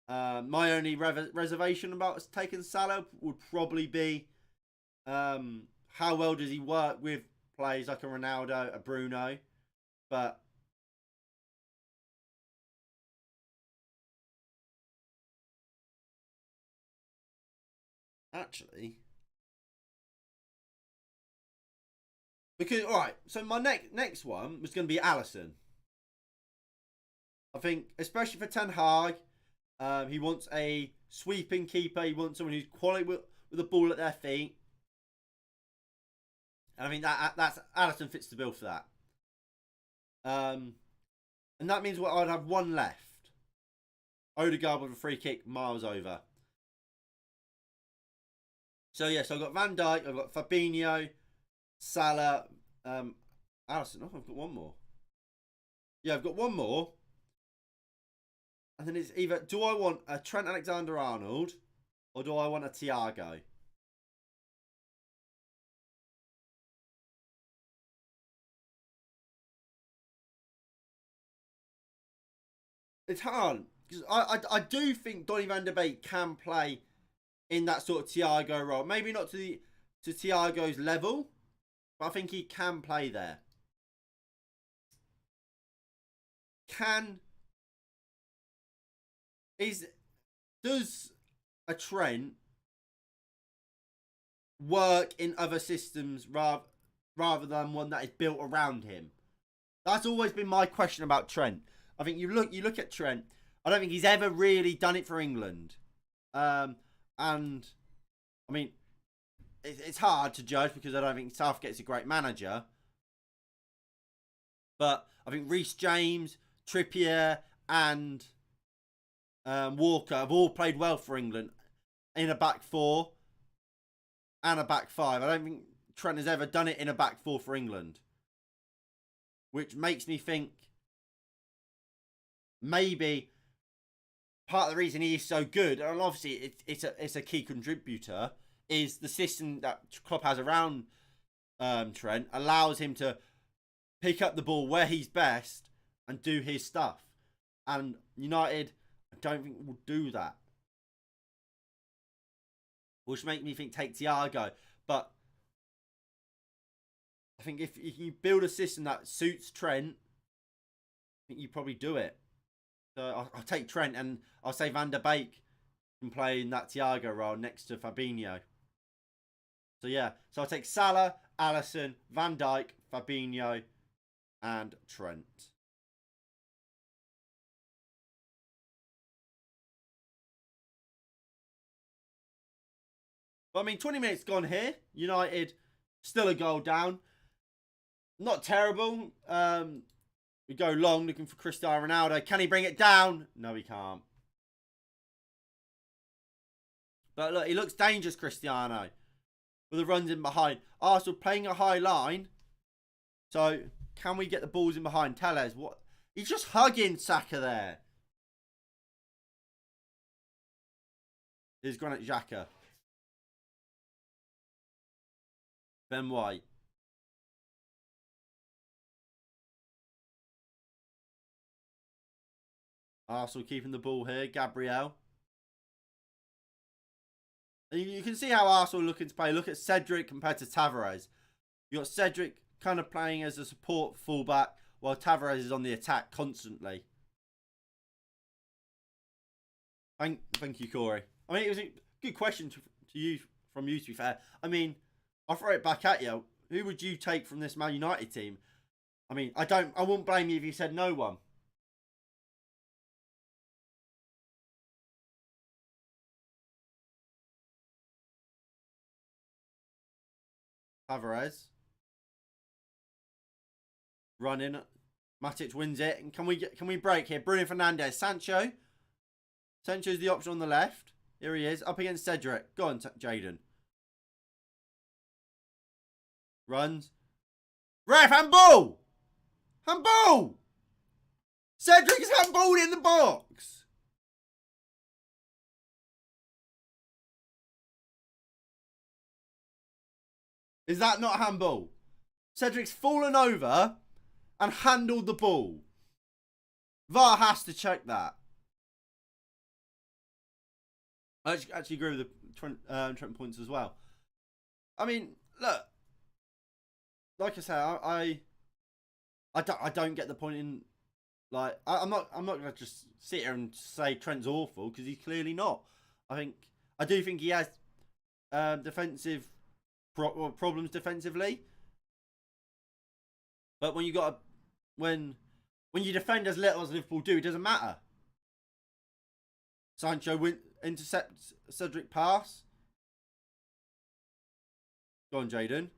My only reservation about taking Salah would probably be how well does he work with players like a Ronaldo, a Bruno. But actually, because alright, so my next one was going to be Alisson. I think, especially for Ten Hag, he wants a sweeping keeper. He wants someone who's quality with the ball at their feet. And I think that's Alisson fits the bill for that. And that means I'd have one left. Odegaard with a free kick, miles over. So yeah, so I've got Van Dijk, I've got Fabinho, Salah, Alisson. Oh, I've got one more. Yeah, I've got one more. And then it's either, do I want a Trent Alexander-Arnold or do I want a Thiago? It's hard. Because I do think Donny van der Beek can play in that sort of Thiago role. Maybe not to Thiago's level, but I think he can play there. Does a Trent work in other systems rather than one that is built around him? That's always been my question about Trent. I think you look at Trent. I don't think he's ever really done it for England. And I mean, it's hard to judge because I don't think Southgate's a great manager. But I think Reece James, Trippier, and Walker have all played well for England in a back 4 and a back 5. I don't think Trent has ever done it in a back 4 for England, which makes me think maybe part of the reason he is so good, and obviously it's a key contributor, is the system that Klopp has around Trent allows him to pick up the ball where he's best and do his stuff. And United, I don't think will do that, which make me think take Thiago. But I think if you build a system that suits Trent, I think you probably do it. So I'll take Trent, and I'll say Van der Beek can play in that Thiago role next to Fabinho. So yeah, so I'll take Salah, Alisson, Van Dijk, Fabinho, and Trent. But I mean, 20 minutes gone here. United still a goal down. Not terrible. We go long looking for Cristiano Ronaldo. Can he bring it down? No, he can't. But look, he looks dangerous, Cristiano, with the runs in behind. Arsenal playing a high line. So, can we get the balls in behind? Tellez, what? He's just hugging Saka there. Here's Granit Xhaka. Ben White. Arsenal keeping the ball here. Gabriel. And you can see how Arsenal are looking to play. Look at Cedric compared to Tavares. You got Cedric kind of playing as a support fullback while Tavares is on the attack constantly. Thank you, Corey. I mean, it was a good question to you from you, to be fair. I mean, I'll throw it back at you. Who would you take from this Man United team? I mean, I wouldn't blame you if you said no one. Tavares. Running. Matic wins it. And can we break here? Bruno Fernandes. Sancho. Sancho's the option on the left. Here he is. Up against Cedric. Go on, Jaden. Runs. Ref, handball! Handball! Cedric is handballed in the box. Is that not handball? Cedric's fallen over and handled the ball. VAR has to check that. I actually agree with the Trent points as well. I mean, look, like I say, I don't get the point in, like, I'm not gonna just sit here and say Trent's awful, because he's clearly not. I do think he has defensive problems defensively, but when you defend as little as Liverpool do, it doesn't matter. Sancho intercepts Cedric pass. Go on, Jaden.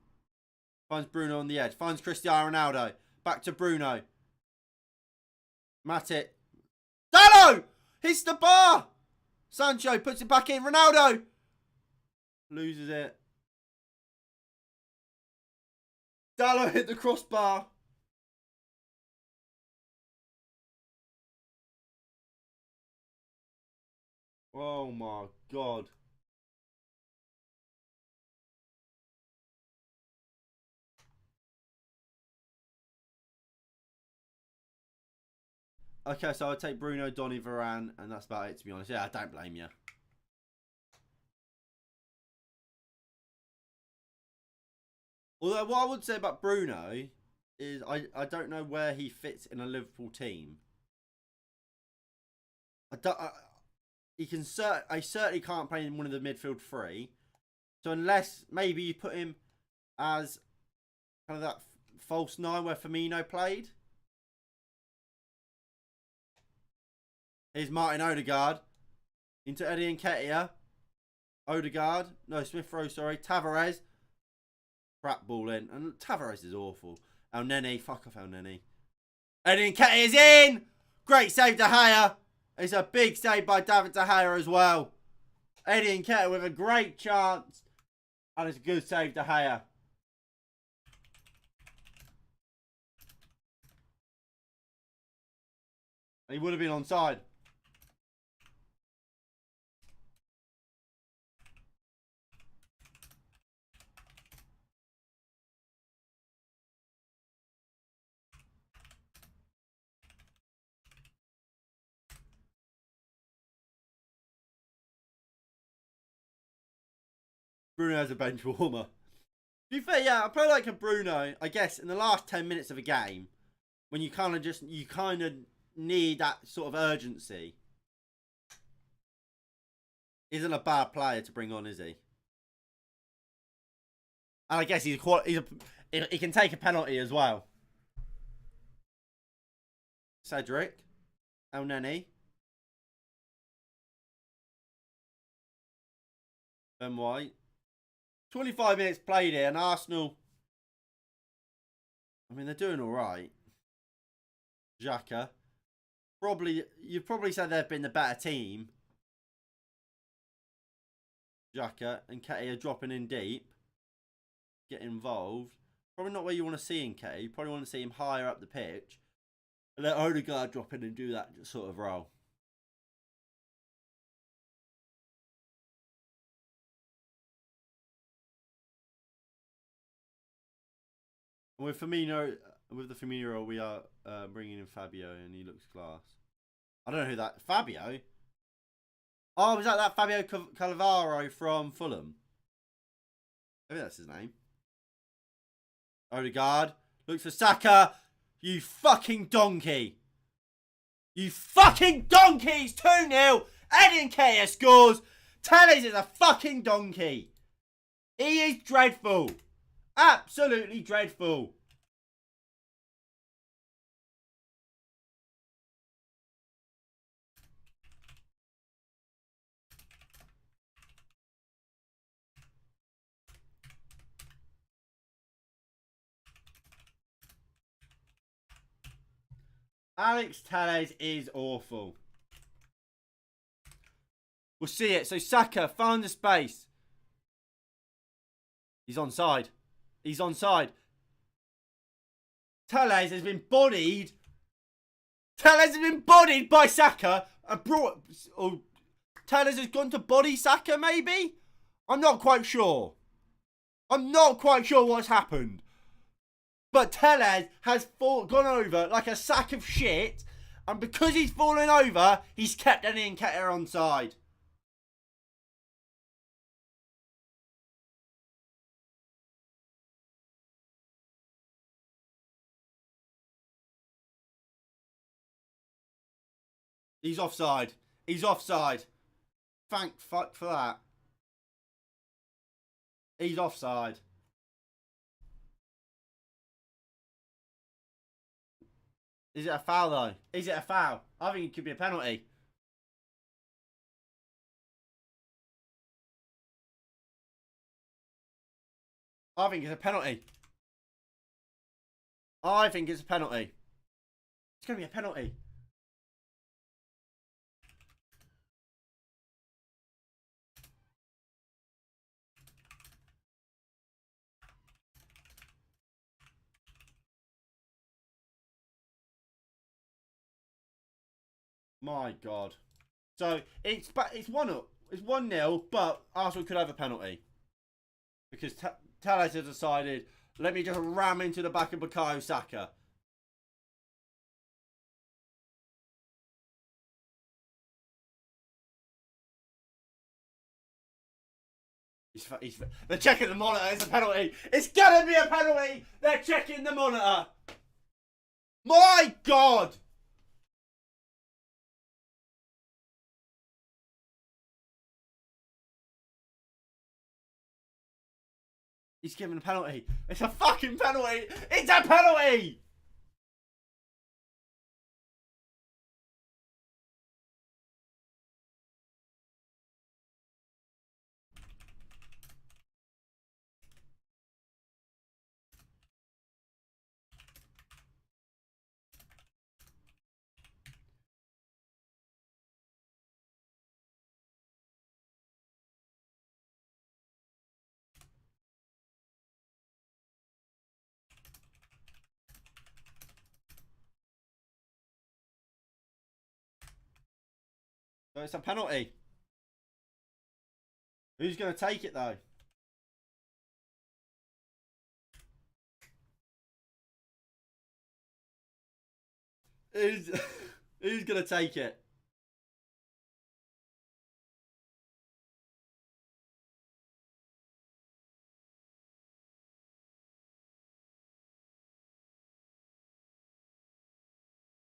Finds Bruno on the edge. Finds Cristiano Ronaldo. Back to Bruno. Matic. Dallo! Hits the bar! Sancho puts it back in. Ronaldo! Loses it. Dallo hit the crossbar. Oh my God. Okay, so I'll take Bruno, Donny, Varane, and that's about it, to be honest. Yeah, I don't blame you. Although what I would say about Bruno is I don't know where he fits in a Liverpool team. I certainly can't play in one of the midfield three. So unless maybe you put him as kind of that false nine where Firmino played. Here's Martin Odegaard into Eddie Nketiah. Odegaard, no, Smith Rowe, sorry, Tavares. Crap ball in, and Tavares is awful. El Neni, fuck off El Neni. Eddie Nketiah is in. Great save, De Gea. It's a big save by David De Gea as well. Eddie Nketiah with a great chance. And it's a good save, De Gea. And he would have been onside. Bruno has a bench warmer. To be fair, yeah, I play like a Bruno, I guess, in the last 10 minutes of a game, when you kind of need that sort of urgency. Isn't a bad player to bring on, is he? And I guess he can take a penalty as well. Cedric. El Neni. Ben White. 25 minutes played here, and Arsenal, I mean, they're doing all right. Xhaka. You'd probably say they've been the better team. Xhaka and Nketiah dropping in deep. Get involved. Probably not where you want to see Nketiah. You probably want to see him higher up the pitch. And let Odegaard drop in and do that sort of role. With Firmino, with the Firmino role, we are bringing in Fabio, and he looks class. I don't know who that Fabio. Oh, was that Fabio Cannavaro from Fulham? I think that's his name. Odegaard looks for Saka. You fucking donkey. You fucking donkeys. 2-0. Eddie Nketiah scores. Telles is a fucking donkey. He is dreadful. Absolutely dreadful. Alex Telles is awful. We'll see it. So Saka found the space. He's onside. He's onside. Telles has been bodied. Telles has been bodied by Saka and brought. Oh, Telles has gone to body Saka, maybe? I'm not quite sure. I'm not quite sure what's happened. But Telles has gone over like a sack of shit. And because he's fallen over, he's kept Eddie Nketiah onside. He's offside. He's offside. Thank fuck for that. He's offside. Is it a foul though? Is it a foul? I think it could be a penalty. I think it's a penalty. I think it's a penalty. It's going to be a penalty. My God. So it's 1-0. It's 1-0, but Arsenal could have a penalty because Telles has decided, let me just ram into the back of Bukayo Saka. They're checking the monitor. It's a penalty. It's gonna be a penalty. They're checking the monitor. My God. He's given a penalty. It's a fucking penalty. It's a penalty. So it's a penalty. Who's going to take it though? Who's going to take it?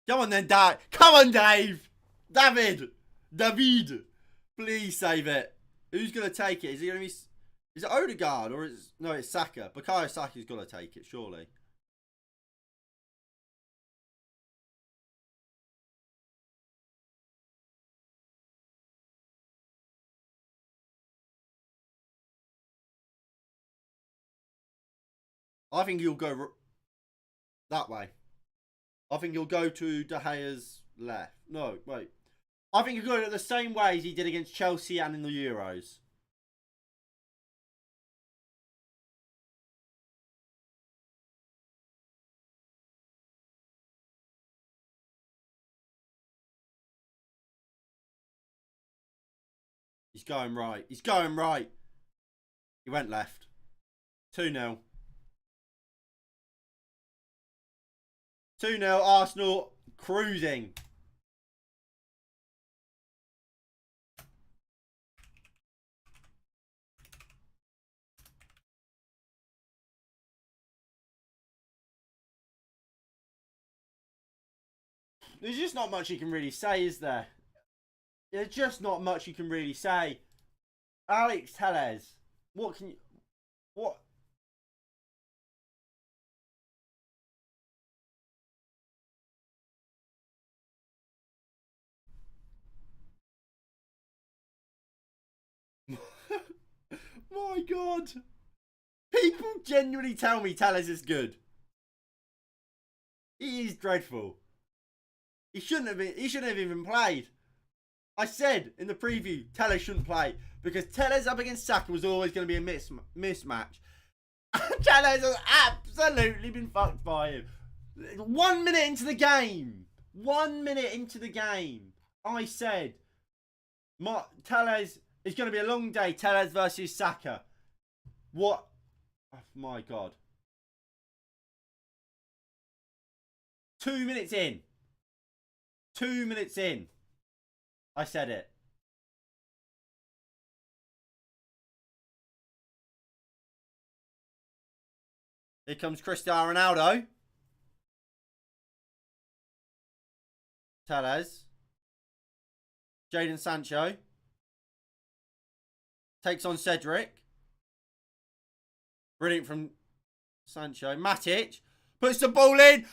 Come on then, Dave. Come on, Dave. David. Please save it. Who's going to take it? Is it going to be... Is it Odegaard or is... No, it's Saka. Bukayo Saka's got to take it, surely. I think he'll go that way. I think he'll go to De Gea's left. No, wait. I think he'll go the same way as he did against Chelsea and in the Euros. He's going right. He's going right. He went left. 2-0. 2-0 Arsenal cruising. There's just not much you can really say, is there? There's just not much you can really say. Alex Telles, what can you... What... My God. People genuinely tell me Telles is good. He is dreadful. He shouldn't have even played. I said in the preview, Telles shouldn't play because Telles up against Saka was always going to be a mismatch. Telles has absolutely been fucked by him. 1 minute into the game. 1 minute into the game. I said, Telles is going to be a long day. Telles versus Saka. What? Oh my God. 2 minutes in. 2 minutes in. I said it. Here comes Cristiano Ronaldo. Telles. Jadon Sancho. Takes on Cedric. Brilliant from Sancho. Matic. Puts the ball in.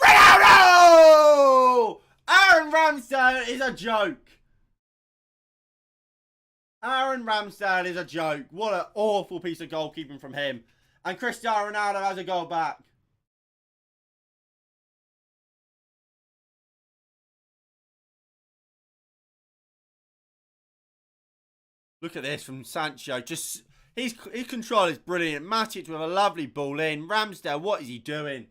Ronaldo! Aaron Ramsdale is a joke. Aaron Ramsdale is a joke. What an awful piece of goalkeeping from him. And Cristiano Ronaldo has a goal back. Look at this from Sancho. Just his control is brilliant. Matic with a lovely ball in. Ramsdale, what is he doing?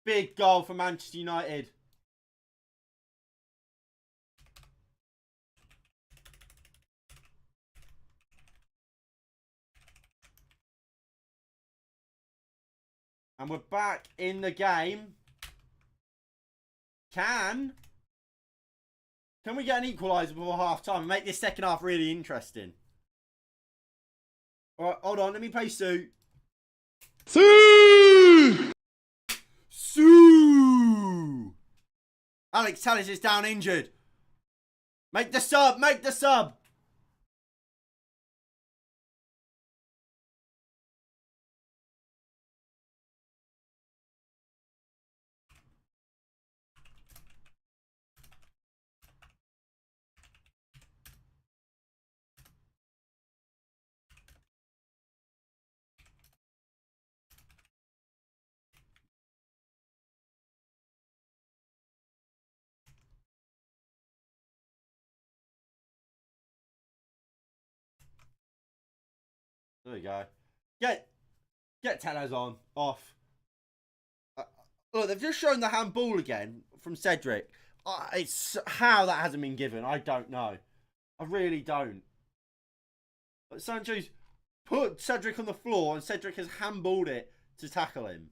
Big goal for Manchester United. And we're back in the game. Can we get an equaliser before half time and make this second half really interesting? Alright, hold on. Let me play Sue. Sue! Sue! Alex Telles is down injured. Make the sub. Make the sub. There we go. Get Telles on. Off. Look, they've just shown the handball again from Cedric. It's how that hasn't been given. I don't know. I really don't. But Sancho's put Cedric on the floor and Cedric has handballed it to tackle him.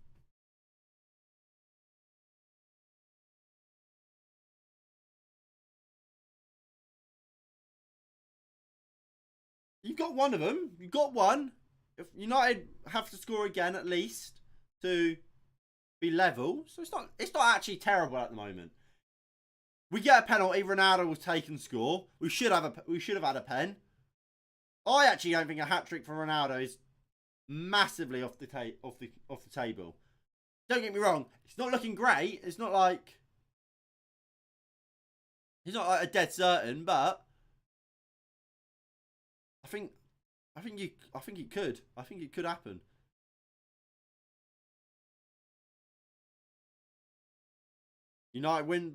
You've got one of them. You've got one. If United have to score again at least to be level, so it's not actually terrible at the moment. We get a penalty. Ronaldo will take and score. We should have had a pen. I actually don't think a hat trick for Ronaldo is massively off the table. Don't get me wrong. It's not looking great. It's not like he's not like a dead certain, but I think it could. I think it could happen. United win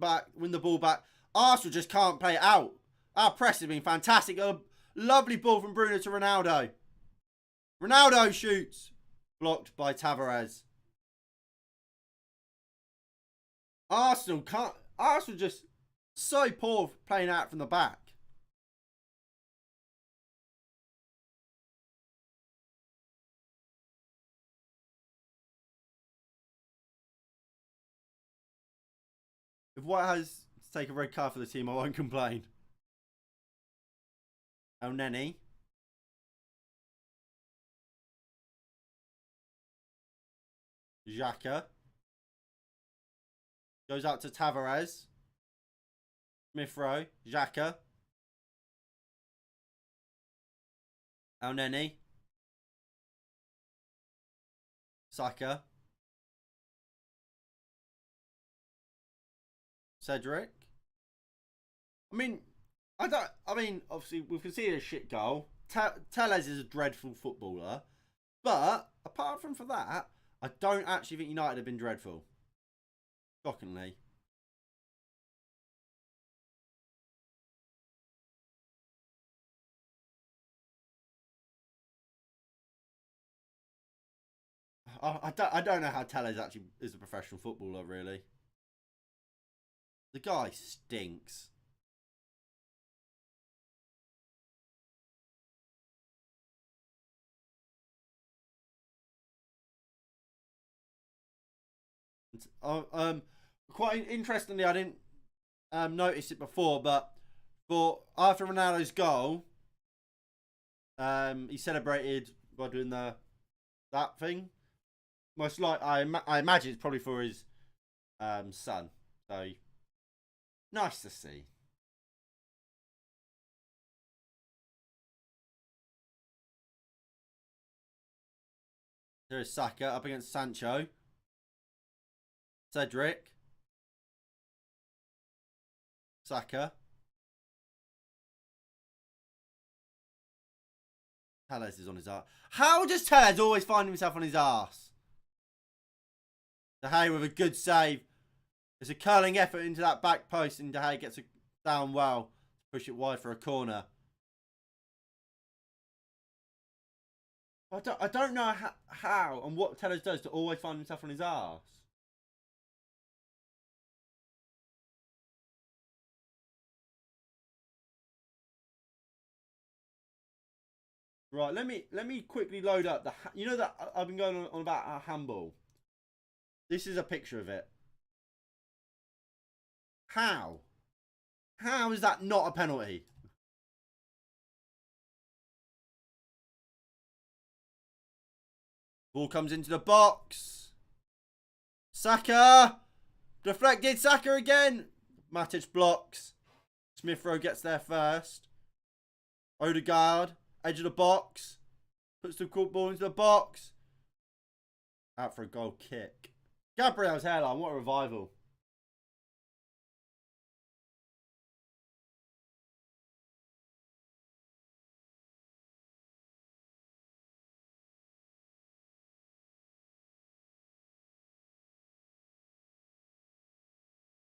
the ball back. Arsenal just can't play it out. Our press has been fantastic. A lovely ball from Bruno to Ronaldo. Ronaldo shoots. Blocked by Tavares. Arsenal just so poor playing out from the back. If White has to take a red card for the team, I won't complain. El Neni. Xhaka. Goes out to Tavares. Smith Rowe. Xhaka. El Neni. Saka. Cedric. Obviously we've conceded a shit goal. Tellez is a dreadful footballer, but apart from that, I don't actually think United have been dreadful. Shockingly. I don't know how Tellez actually is a professional footballer, really. The guy stinks. Quite interestingly, I didn't notice it before, but after Ronaldo's goal, he celebrated by doing that thing. Most like I imagine it's probably for his son. So nice to see. There's Saka up against Sancho. Cedric. Saka. Tellez is on his arse. How does Tellez always find himself on his arse? De Gea with a good save. There's a curling effort into that back post, and De Gea gets it down well to push it wide for a corner. I don't know how and what Tellez does to always find himself on his arse. Right, let me quickly load up the. You know that I've been going on about our handball. This is a picture of it. How? How is that not a penalty? Ball comes into the box. Saka! Deflected. Saka again. Matic blocks. Smith Rowe gets there first. Odegaard. Edge of the box. Puts the ball into the box. Out for a goal kick. Gabriel's hairline. What a revival.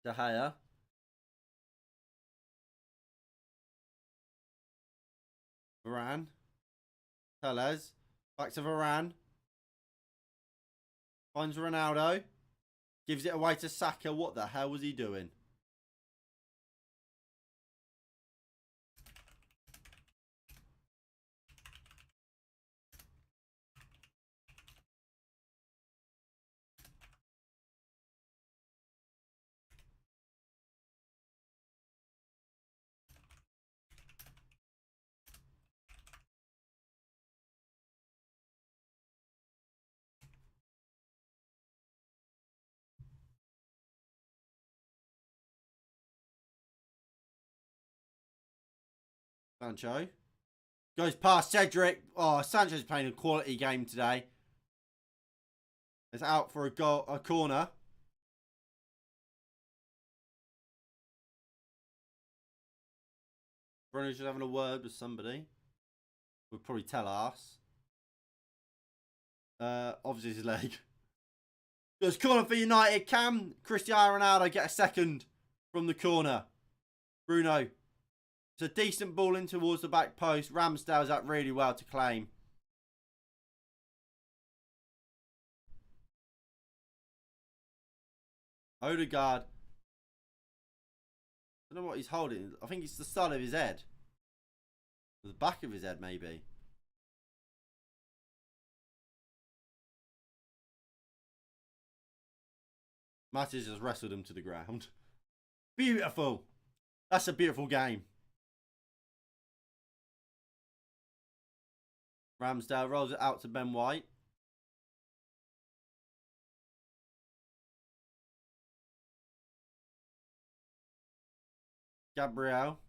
De Gea. Varane. Tellez. Back to Varane. Finds Ronaldo. Gives it away to Saka. What the hell was he doing? Sancho. Goes past Cedric. Oh, Sancho's playing a quality game today. It's out for a corner. Bruno's just having a word with somebody. We'll probably tell us. Obviously his leg. There's corner for United. Can Cristiano Ronaldo get a second from the corner? Bruno. It's a decent ball in towards the back post. Ramsdale's out really well to claim. Odegaard. I don't know what he's holding. I think it's the side of his head. The back of his head, maybe. Matic has wrestled him to the ground. Beautiful. That's a beautiful game. Ramsdale rolls it out to Ben White. Gabriel.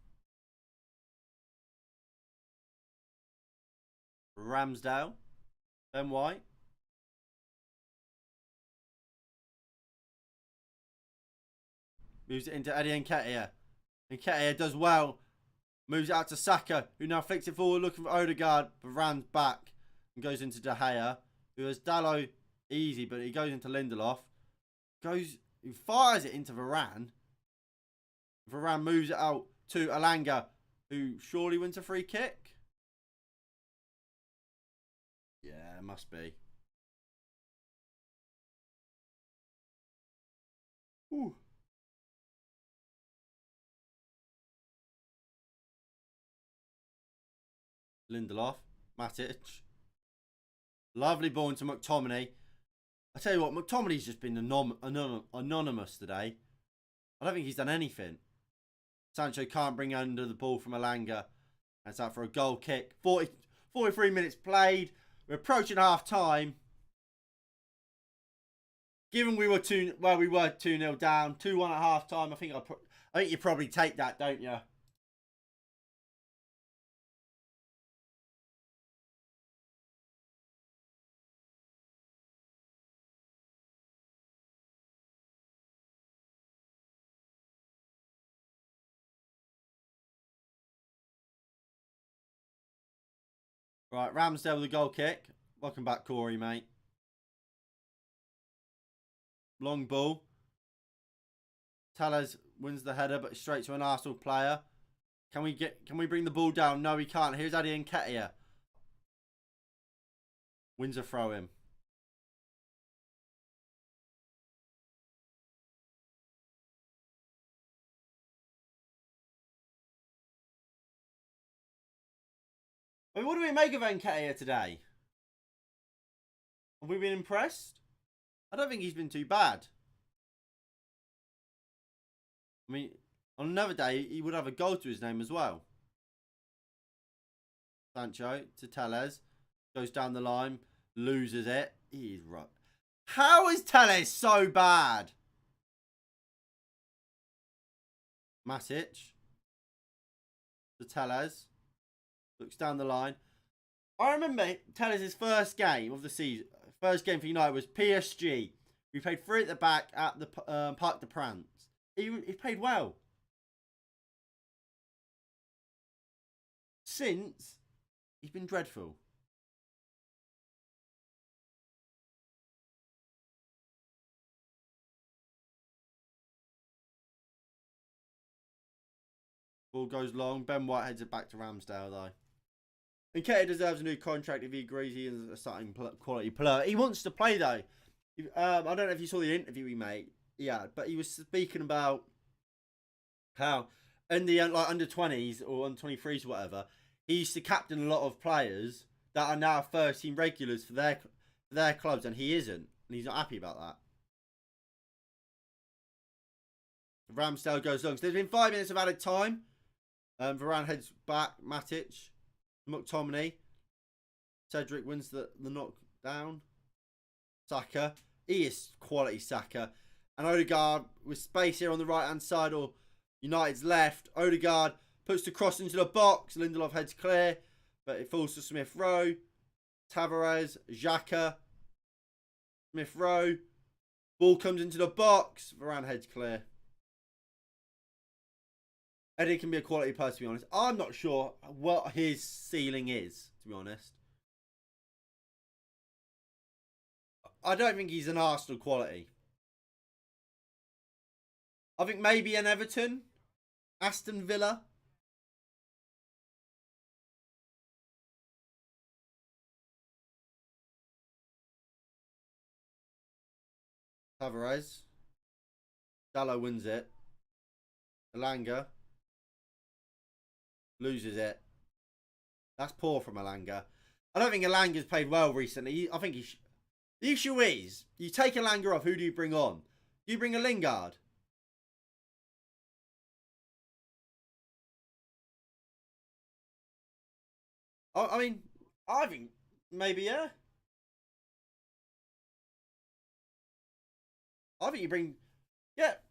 Ramsdale. Ben White. Moves it into Eddie Nketiah. Nketiah does well. Moves it out to Saka, who now flicks it forward looking for Odegaard. But Ram's back and goes into De Gea, who has Dalot easy, but he goes into Lindelof. He fires it into Varane. Varane moves it out to Alanga, who surely wins a free kick. Yeah, it must be. Ooh. Lindelof. Matic. Lovely ball into McTominay. I tell you what, McTominay's just been anonymous today. I don't think he's done anything. Sancho can't bring under the ball from Alanga. That's out for a goal kick. 43 minutes played. We're approaching half time. Given we were 2-0 down, 2-1 at half time, I think you probably take that, don't you? Right, Ramsdale with a goal kick. Welcome back, Corey, mate. Long ball. Tellez wins the header, but straight to an Arsenal player. Can we bring the ball down? No, we can't. Here's Eddie Nketiah. Wins a throw in. I mean, what do we make of Nketiah today? Have we been impressed? I don't think he's been too bad. I mean, on another day, he would have a goal to his name as well. Sancho to Tellez. Goes down the line. Loses it. He's right. How is Tellez so bad? Matic. To Tellez. Looks down the line. I remember Tellez's first game of the season. First game for United was PSG. We played 3 at the back at the Parc des Princes. He played well. Since, he's been dreadful. Ball goes long. Ben White heads it back to Ramsdale, though. And Nketiah deserves a new contract if he agrees he is a starting quality player. He wants to play, though. I don't know if you saw the interview he made. Yeah, but he was speaking about how in the under 20s or under 23s or whatever, he used to captain a lot of players that are now first team regulars for their clubs, and he isn't, and he's not happy about that. Ramsdale goes long. So there's been 5 minutes of added time. Varane heads back. Matic, McTominay, Cedric wins the knockdown. Saka, he is quality Saka. And Odegaard with space here on the right hand side or United's left. Odegaard puts the cross into the box. Lindelof heads clear, but it falls to Smith Rowe. Tavares, Xhaka, Smith Rowe. Ball comes into the box. Varane heads clear. Eddie can be a quality player, to be honest. I'm not sure what his ceiling is, to be honest. I don't think he's an Arsenal quality. I think maybe an Everton, Aston Villa. Tavares. Dalot wins it. Alanga. Loses it. That's poor from Alanga. I don't think Alanga's played well recently. I think the issue is, you take Alanga off, who do you bring on? Do you bring a Lingard? I mean, I think maybe, yeah. I think you bring, get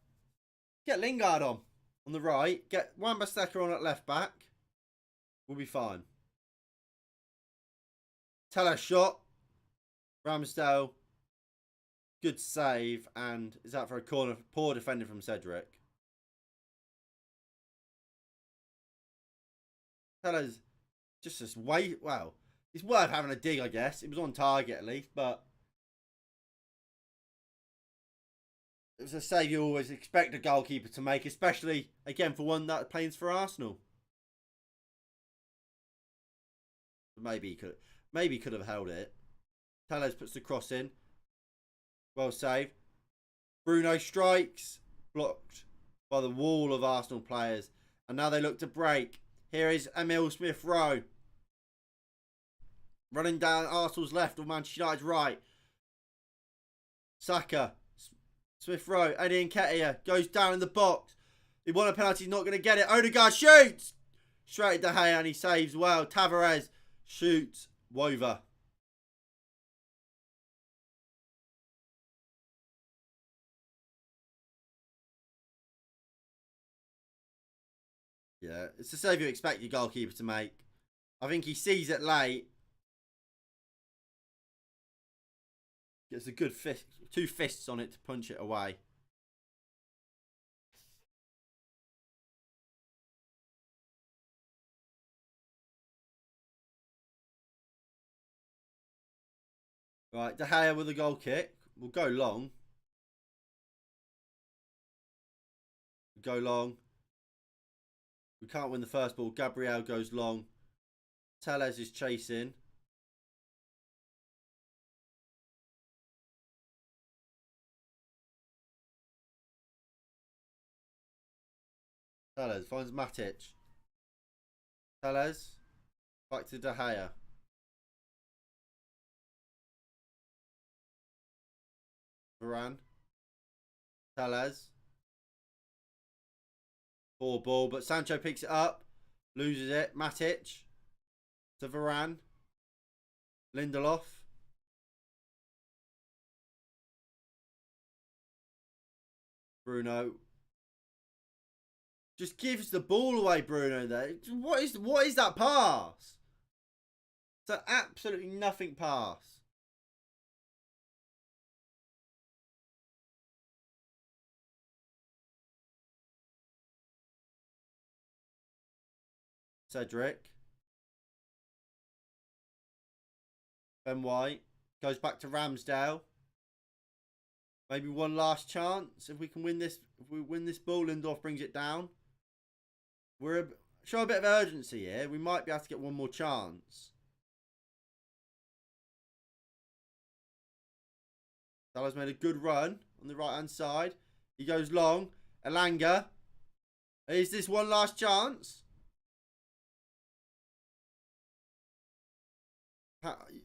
Lingard on the right, get Wan-Bissaka on at left back. We'll be fine. Teller shot. Ramsdale, good save, and is that for a corner? Poor defender from Cedric. Teller's just this way. Well, it's worth having a dig, I guess. It was on target at least, but it was a save you always expect a goalkeeper to make, especially again for one that plays for Arsenal. Maybe he could have held it. Tellez puts the cross in. Well saved. Bruno strikes. Blocked by the wall of Arsenal players. And now they look to break. Here is Emil Smith-Rowe. Running down Arsenal's left or Manchester United's right. Saka. Smith-Rowe. Eddie Nketiah goes down in the box. He won a penalty. He's not going to get it. Odegaard shoots. Straight to De Gea and he saves well. Tavares shoots. Wover. Yeah, it's the save you expect your goalkeeper to make. I think he sees it late. Gets a good fist, 2 fists on it to punch it away. Right, De Gea with a goal kick. We'll go long. Go long. We can't win the first ball. Gabriel goes long. Tellez is chasing. Tellez finds Matic. Tellez. Back to De Gea. Varane. Tellez. Poor ball, but Sancho picks it up. Loses it. Matic. To Varane. Lindelof. Bruno. Just gives the ball away, Bruno, there. What is that pass? It's an absolutely nothing pass. Cedric. Ben White. Goes back to Ramsdale. Maybe one last chance. If we can win this, if we win this ball, Lindelof brings it down. Show a bit of urgency here. We might be able to get one more chance. Salah's made a good run on the right hand side. He goes long. Elanga. Is this one last chance?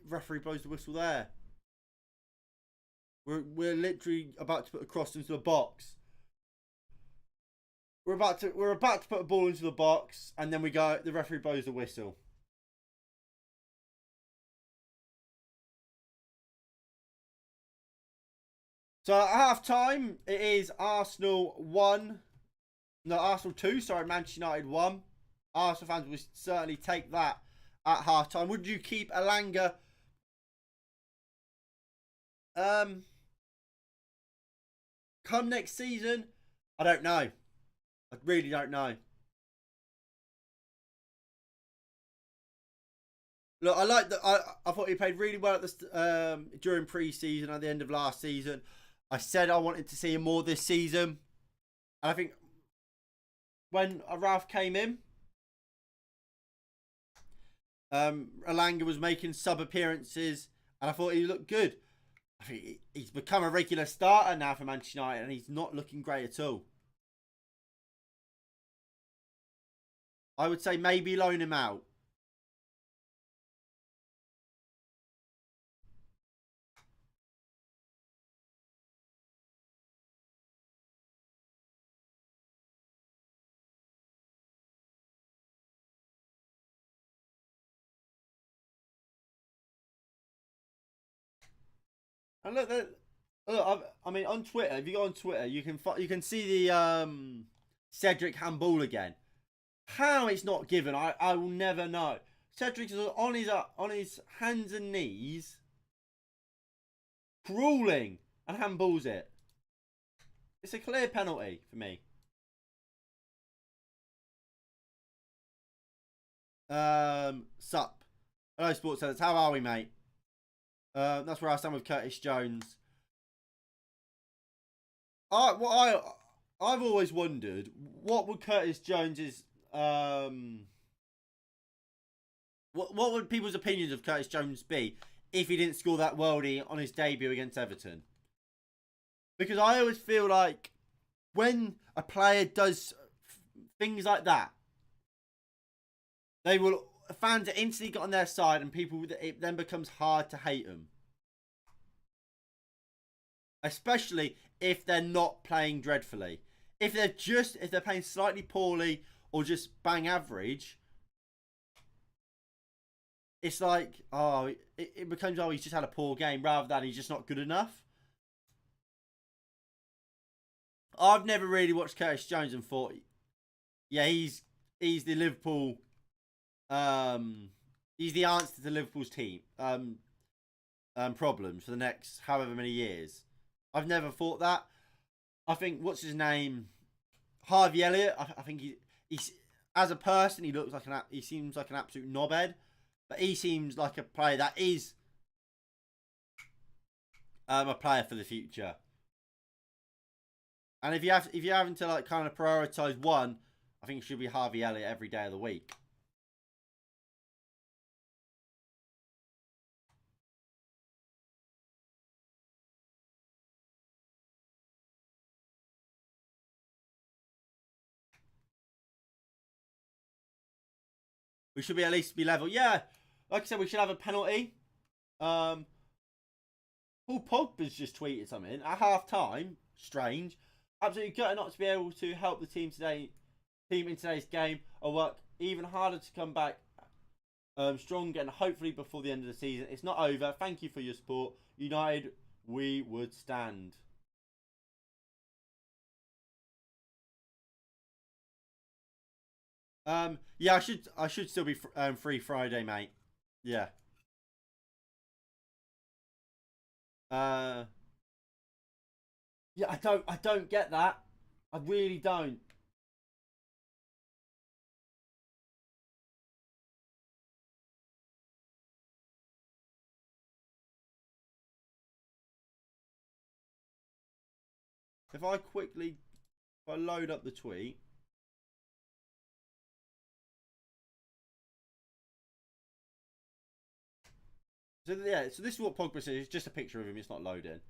Referee blows the whistle there. We're literally about to put a cross into the box. We're about to put a ball into the box, and then the referee blows the whistle. So at half time, it is Arsenal 2, sorry, Manchester United 1. Arsenal fans will certainly take that at half time. Would you keep Elanga? Come next season? I don't know. I really don't know. Look, I thought he played really well at the during pre-season at the end of last season. I said I wanted to see him more this season. And I think when Ralph came in, Elanga was making sub appearances and I thought he looked good. I think he's become a regular starter now for Manchester United and he's not looking great at all. I would say maybe loan him out. And look, I mean, on Twitter, if you go on Twitter, you can see the Cedric handball again. How it's not given, I will never know. Cedric is on his hands and knees, crawling, and handballs it. It's a clear penalty for me. Sup. Hello, Sports Sellers. How are we, mate? That's where I stand with Curtis Jones. I've always wondered what would Curtis Jones's what would people's opinions of Curtis Jones be if he didn't score that worldie on his debut against Everton? Because I always feel like when a player does things like that, fans are instantly got on their side, and it then becomes hard to hate them. Especially if they're not playing dreadfully. If they're playing slightly poorly or just bang average, it's like, it becomes, he's just had a poor game rather than he's just not good enough. I've never really watched Curtis Jones and thought, yeah, he's the Liverpool, he's the answer to Liverpool's team problems for the next however many years. I've never thought that. I think, what's his name, Harvey Elliott. I think he's as a person, he seems like an absolute knobhead, but he seems like a player that is a player for the future. And if you're having to like kind of prioritize one, I think it should be Harvey Elliott every day of the week. We should at least be level. Yeah, like I said, we should have a penalty. Paul Pogba's just tweeted something at half time. Strange. Absolutely gutted not to be able to help the team in today's game. I'll work even harder to come back stronger and hopefully before the end of the season. It's not over. Thank you for your support. United, we would stand. Yeah, I should still be free Friday, mate. Yeah. Yeah, I don't get that. I really don't. If I load up the tweet. So yeah, so this is what Pogba says. It's just a picture of him. It's not loading.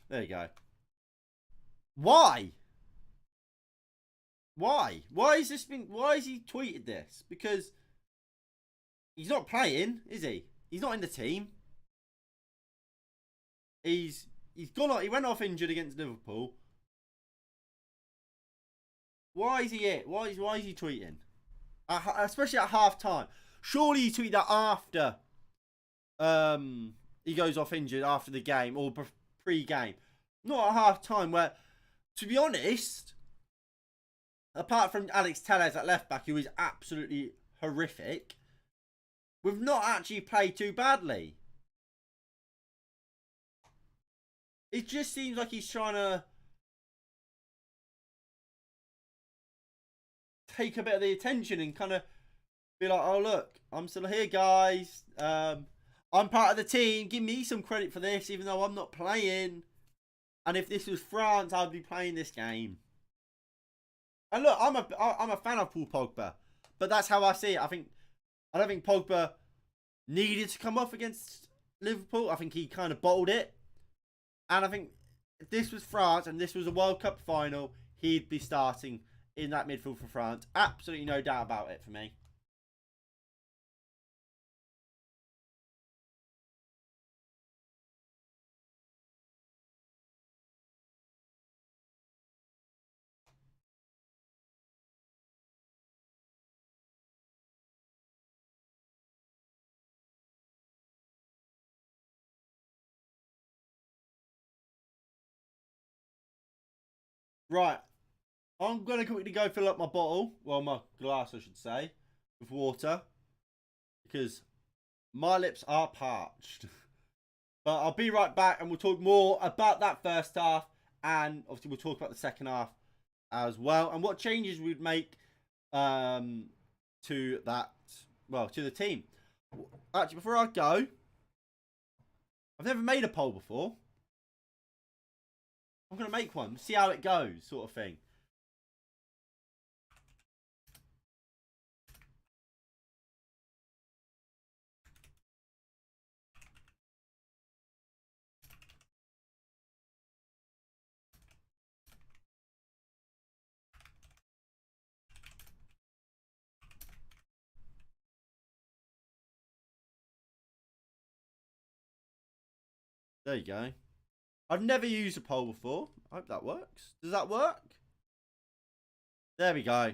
There you go. Why? Why? Why has he tweeted this? Because he's not playing, is he? He's not in the team. He's gone off, he went off injured against Liverpool. Why is he it? Why is he tweeting? Especially at half time. Surely he tweeted that after he goes off injured after the game or pre-game. Not at half time where, to be honest, apart from Alex Telles at left back, who is absolutely horrific, we've not actually played too badly. It just seems like he's trying to take a bit of the attention and kind of be like, oh look, I'm still here, guys. I'm part of the team. Give me some credit for this, even though I'm not playing. And if this was France, I'd be playing this game. And look, I'm a fan of Paul Pogba, but that's how I see it. I don't think Pogba needed to come off against Liverpool. I think he kind of bottled it. And I think if this was France and this was a World Cup final, he'd be starting in that midfield for France. Absolutely no doubt about it for me. Right. I'm going to quickly go fill up my bottle. Well, my glass, I should say. With water. Because my lips are parched. But I'll be right back and we'll talk more about that first half. And obviously we'll talk about the second half as well. And what changes we'd make to that, well, to the team. Actually, before I go, I've never made a poll before. I'm going to make one. See how it goes, sort of thing. There you go. I've never used a poll before. I hope that works. Does that work? There we go.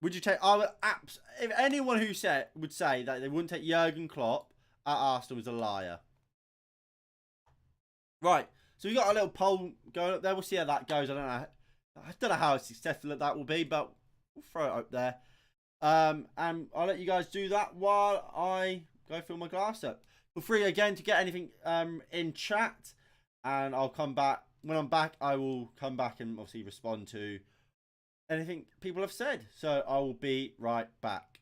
Would you take? If anyone who would say that they wouldn't take Jurgen Klopp at Arsenal was a liar. Right. So we got a little poll going up there. We'll see how that goes. I don't know how successful that will be, but we'll throw it up there. And I'll let you guys do that while I go fill my glass up. Feel free again to get anything in chat, and I'll come back. When I'm back, I will come back and obviously respond to anything people have said. So I will be right back.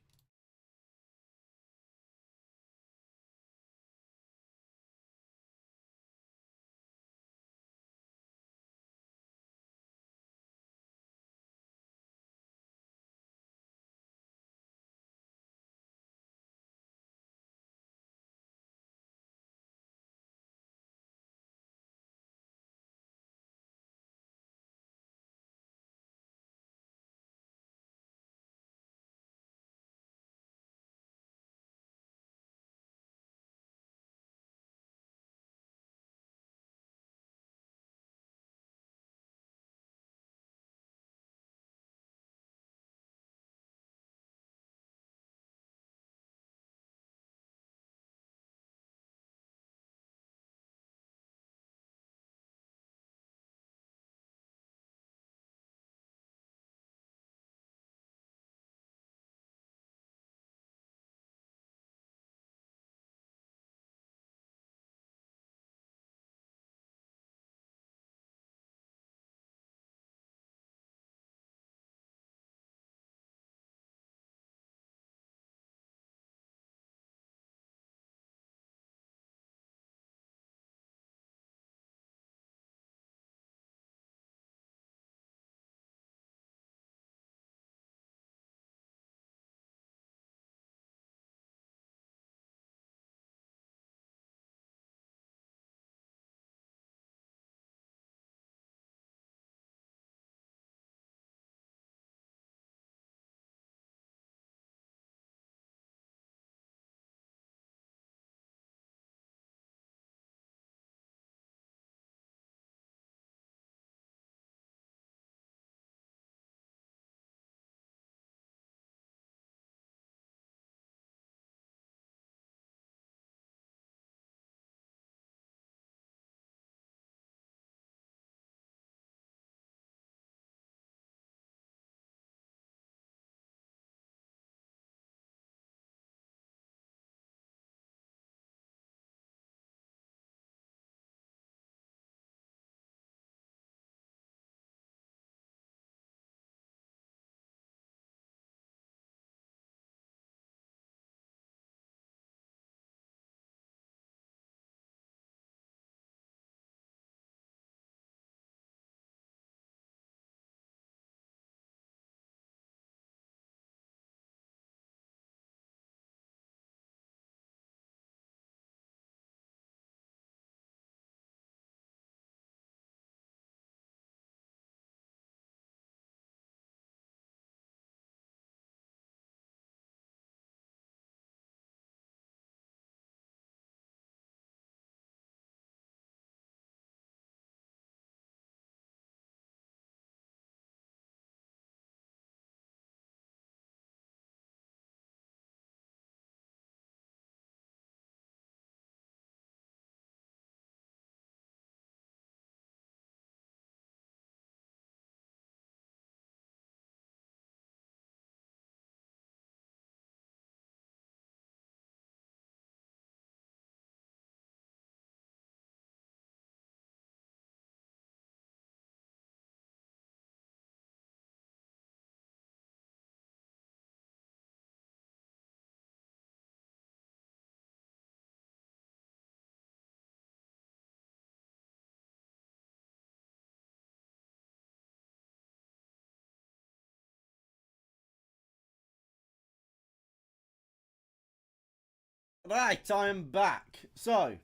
Right, I am back. So,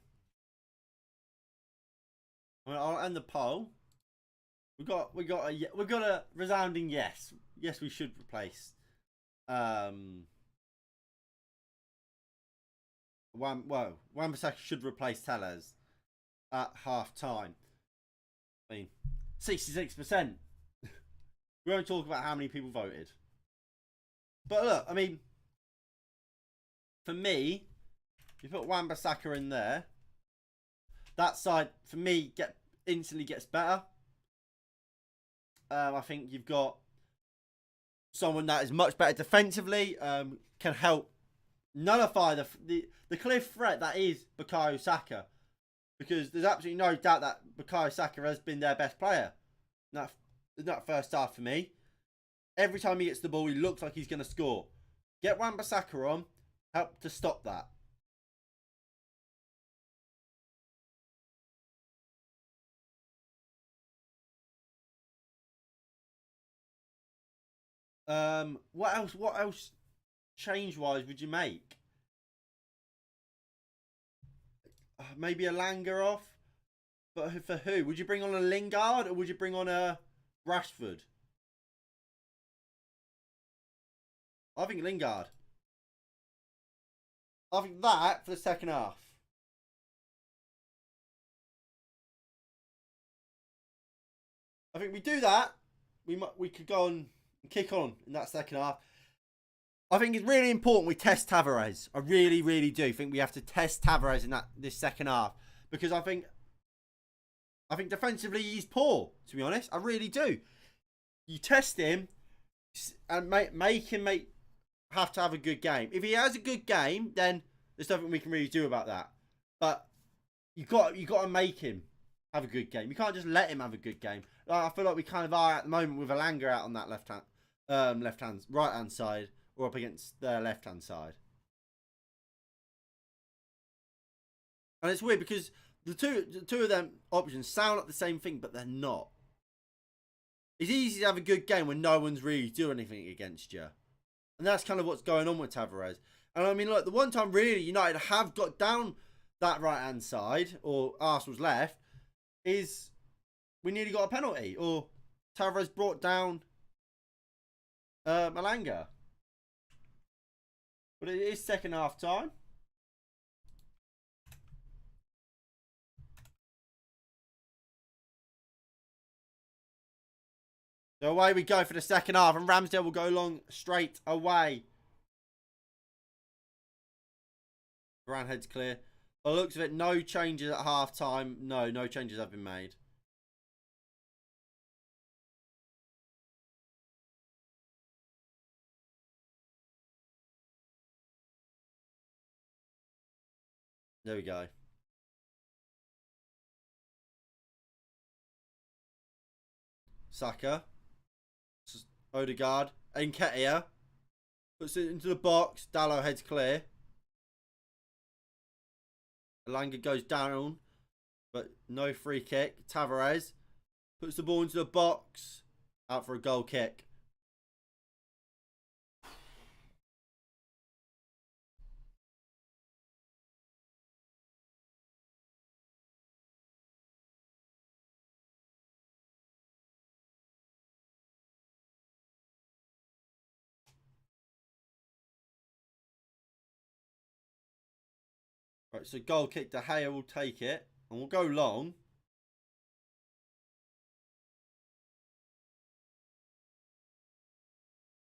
well, I'll end the poll. We got a resounding yes. Yes, we should replace. Wan-Bissaka should replace Tellez at half time. I mean, 66%. We won't talk about how many people voted. But look, I mean, for me, you put Wan-Bissaka in there. That side, for me, instantly gets better. I think you've got someone that is much better defensively, can help nullify the clear threat that is Bukayo Saka. Because there's absolutely no doubt that Bukayo Saka has been their best player. In that first half for me. Every time he gets the ball, he looks like he's going to score. Get Wan-Bissaka on, help to stop that. What else change-wise would you make? Maybe a Langer off? But for who? Would you bring on a Lingard or would you bring on a Rashford? I think Lingard. I think that for the second half. I think we do that. We could go on and kick on in that second half. I think it's really important we test Tavares. I really, really do think we have to test Tavares in this second half because I think defensively he's poor. To be honest, I really do. You test him and make him have to have a good game. If he has a good game, then there's nothing we can really do about that. But you got to make him have a good game. You can't just let him have a good game. I feel like we kind of are at the moment with Alanga out on that right hand side, or up against the left hand side. And it's weird because the two of them options sound like the same thing, but they're not. It's easy to have a good game when no one's really doing anything against you. And that's kind of what's going on with Tavares. And I mean, look, the one time really United have got down that right-hand side, or Arsenal's left, is we nearly got a penalty. Or Tavares brought down Malanga. But it is second half time. So away we go for the second half, and Ramsdale will go long straight away. Varane heads clear. By the looks of it, no changes at half time. No changes have been made. There we go. Saka. Odegaard. Nketiah. Puts it into the box. Dalot heads clear. Alanga goes down, but no free kick. Tavares puts the ball into the box. Out for a goal kick. Right, so goal kick. De Gea will take it, and we'll go long.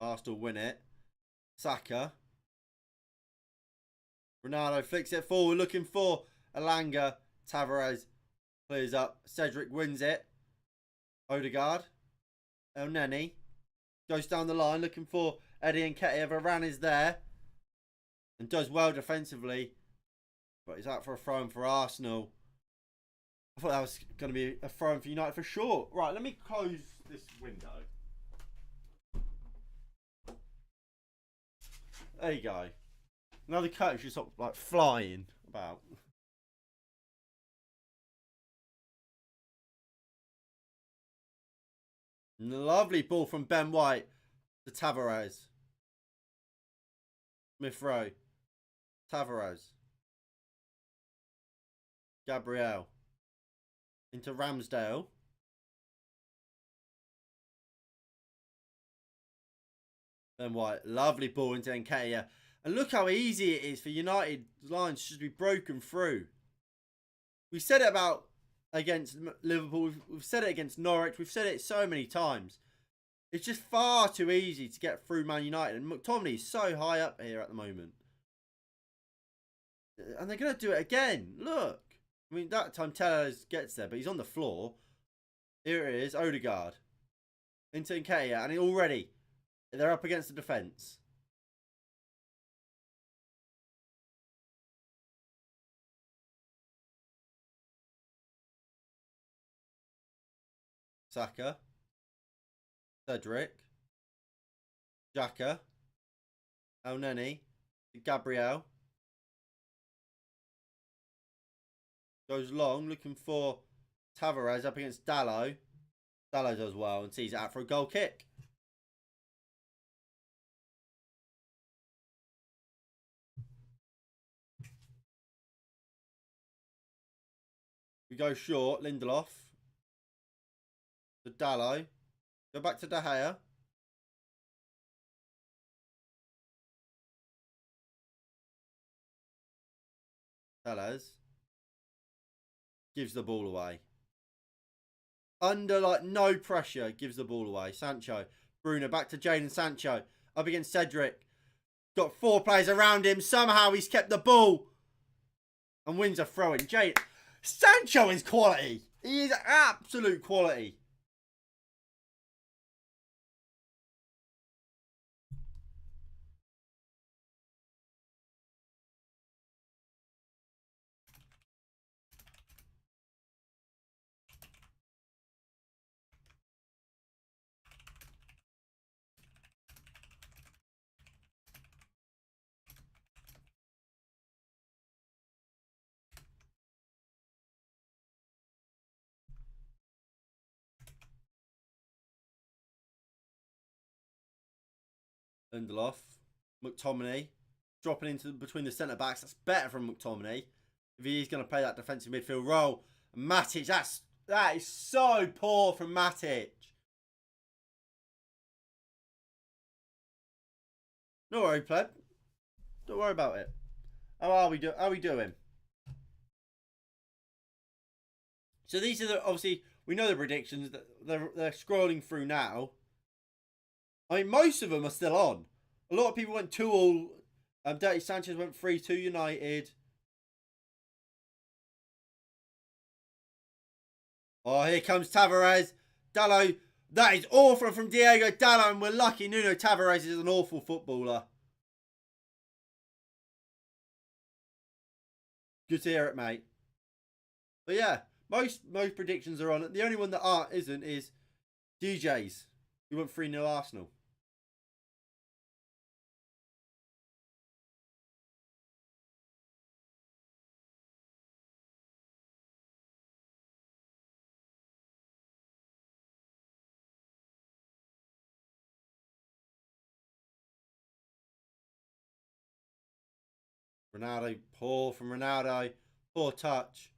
Arsenal win it. Saka. Ronaldo flicks it forward, looking for Alanga. Tavares clears up. Cedric wins it. Odegaard. El Neni goes down the line, looking for Eddie Nketiah. Varane is there and does well defensively, but he's out for a throw-in for Arsenal. I thought that was going to be a throw-in for United for sure. Right, let me close this window. There you go. Another coach just like flying about. Lovely ball from Ben White to Tavares. Smith Rowe. Tavares. Gabriel. Into Ramsdale. Ben White. Lovely ball into Nketiah. And look how easy it is for United lines just to be broken through. We said it about against Liverpool. We've said it against Norwich. We've said it so many times. It's just far too easy to get through Man United. And McTominay is so high up here at the moment. And they're going to do it again. Look. I mean, that time Tellers gets there, but he's on the floor. Here it is. Odegaard. Into Nketiah. And already, they're up against the defence. Saka. Cedric. Xhaka. El Neni. Gabriel. Goes long, looking for Tavares up against Dalot. Dalot does well and sees it out for a goal kick. We go short, Lindelof. To Dalot. Go back to De Gea. Tellez. Gives the ball away. Under like no pressure, gives the ball away. Sancho. Bruno back to Jadon Sancho. Up against Cedric. Got 4 players around him. Somehow he's kept the ball. And wins a throw-in. Sancho is quality. He is absolute quality. Lindelof. McTominay. Dropping into between the centre backs. That's better from McTominay. If he's going to play that defensive midfield role. Matic. That is so poor from Matic. Don't worry, pleb. Don't worry about it. How are we doing? So these are obviously we know the predictions that they're scrolling through now. I mean, most of them are still on. A lot of people went 2-2. Dirty Sanchez went 3-2 United. Oh, here comes Tavares. Dalot. That is awful from Diego Dalot, and we're lucky Nuno Tavares is an awful footballer. Good to hear it, mate. But yeah, most predictions are on. The only one that isn't is DJ's. We went 3-0 Arsenal. Ronaldo, poor from Ronaldo. Poor touch.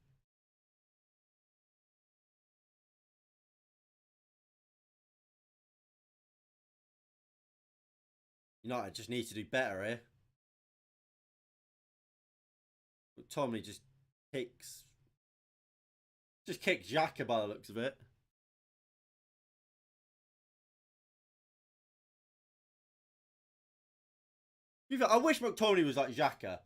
United just need to do better here. But Tommy just kicks Xhaka by the looks of it. I wish McTominay was like Xhaka.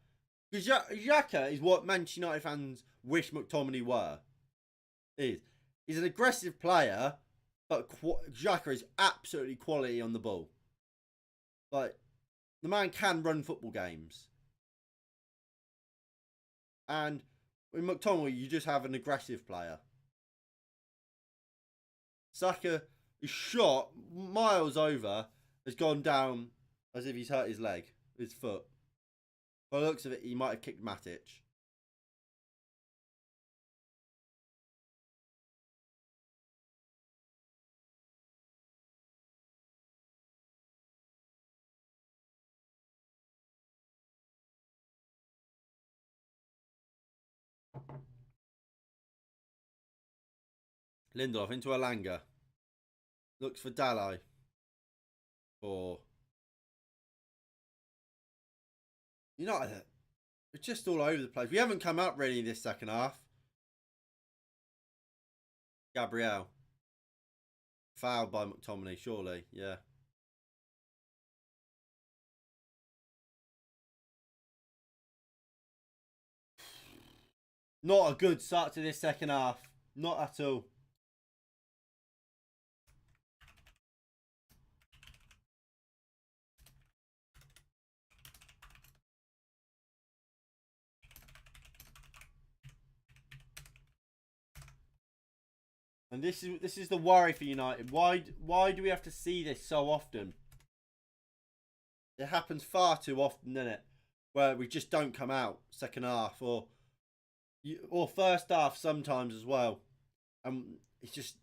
Because Xhaka is what Manchester United fans wish McTominay were. He's an aggressive player, but Xhaka is absolutely quality on the ball. Like, the man can run football games. And with McTominay, you just have an aggressive player. Saka, his shot, miles over, has gone down as if he's hurt his leg, his foot. By the looks of it, he might have kicked Matic. Lindelof into Alanga. Looks for Dallo. For United. We're just all over the place. We haven't come up really this second half. Gabriel. Fouled by McTominay, surely. Yeah. Not a good start to this second half. Not at all. And this is the worry for United. Why do we have to see this so often? It happens far too often, doesn't it? Where we just don't come out second half or first half sometimes as well. And it's just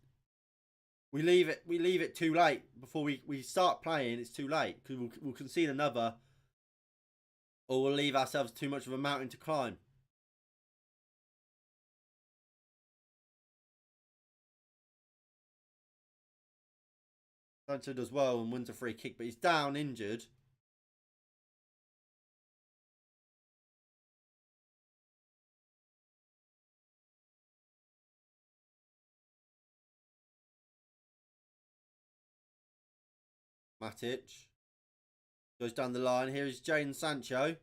we leave it too late before we start playing. It's too late because we'll concede another, or we'll leave ourselves too much of a mountain to climb. Sancho does well and wins a free kick, but he's down injured. Matic goes down the line. Here is Jadon Sancho.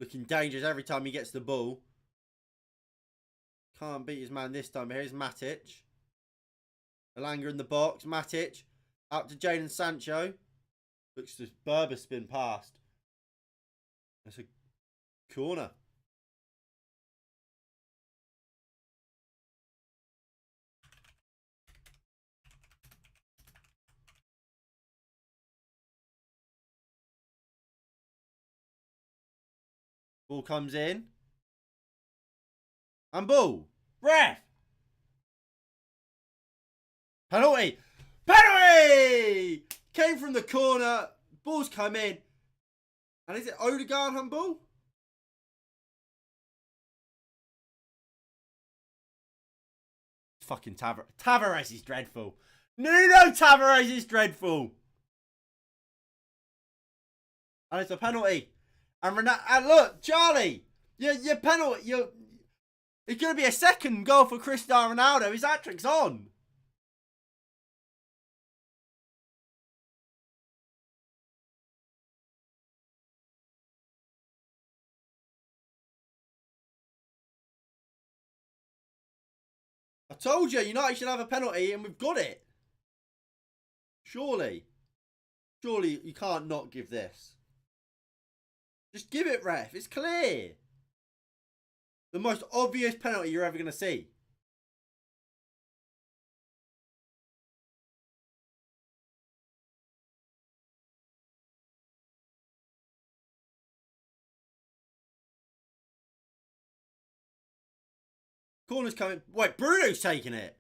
Looking dangerous every time he gets the ball. Can't beat his man this time. Here's Matic. Alanga in the box. Matic. Out to Jadon Sancho. Looks to Berber spin past. That's a corner. Ball comes in. And ball. Ref. Penalty. Penalty! Came from the corner. Ball's come in. And is it Odegaard handball? Fucking Tavares. Tavares is dreadful. Nuno Tavares is dreadful. And it's a penalty. And look, Charlie, your penalty, it's going to be a second goal for Cristiano Ronaldo. His hat-trick's on. I told you, United should have a penalty and we've got it. Surely you can't not give this. Just give it, ref. It's clear. The most obvious penalty you're ever going to see. Corner's coming. Wait, Bruno's taking it.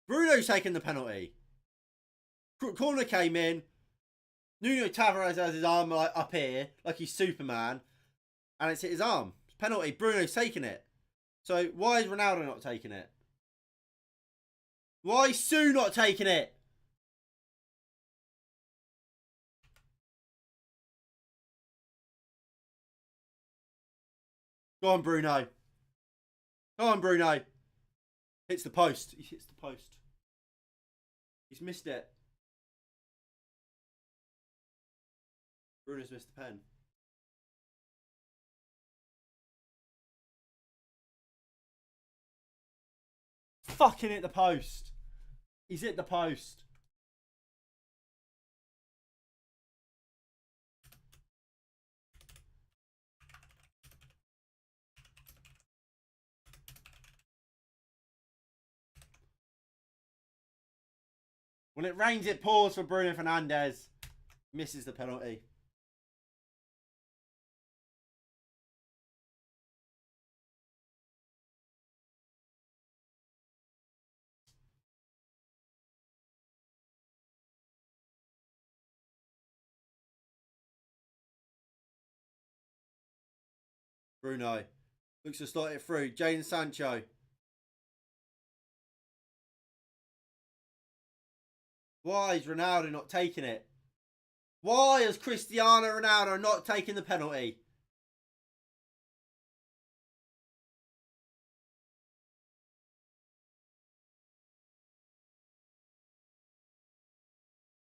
Bruno's taking the penalty. Corner came in. Nuno Tavares has his arm like up here, like he's Superman, and it's hit his arm. It's penalty. Bruno's taking it. So why is Ronaldo not taking it? Why is Sue not taking it? Go on, Bruno. Go on, Bruno. Hits the post. He hits the post. He's missed it. Bruno's missed the pen. Fucking hit the post. He's hit the post. When it rains, it pours for Bruno Fernandes. Misses the penalty. Bruno. Looks to slot it through. Jadon Sancho. Why is Ronaldo not taking it? Why is Cristiano Ronaldo not taking the penalty?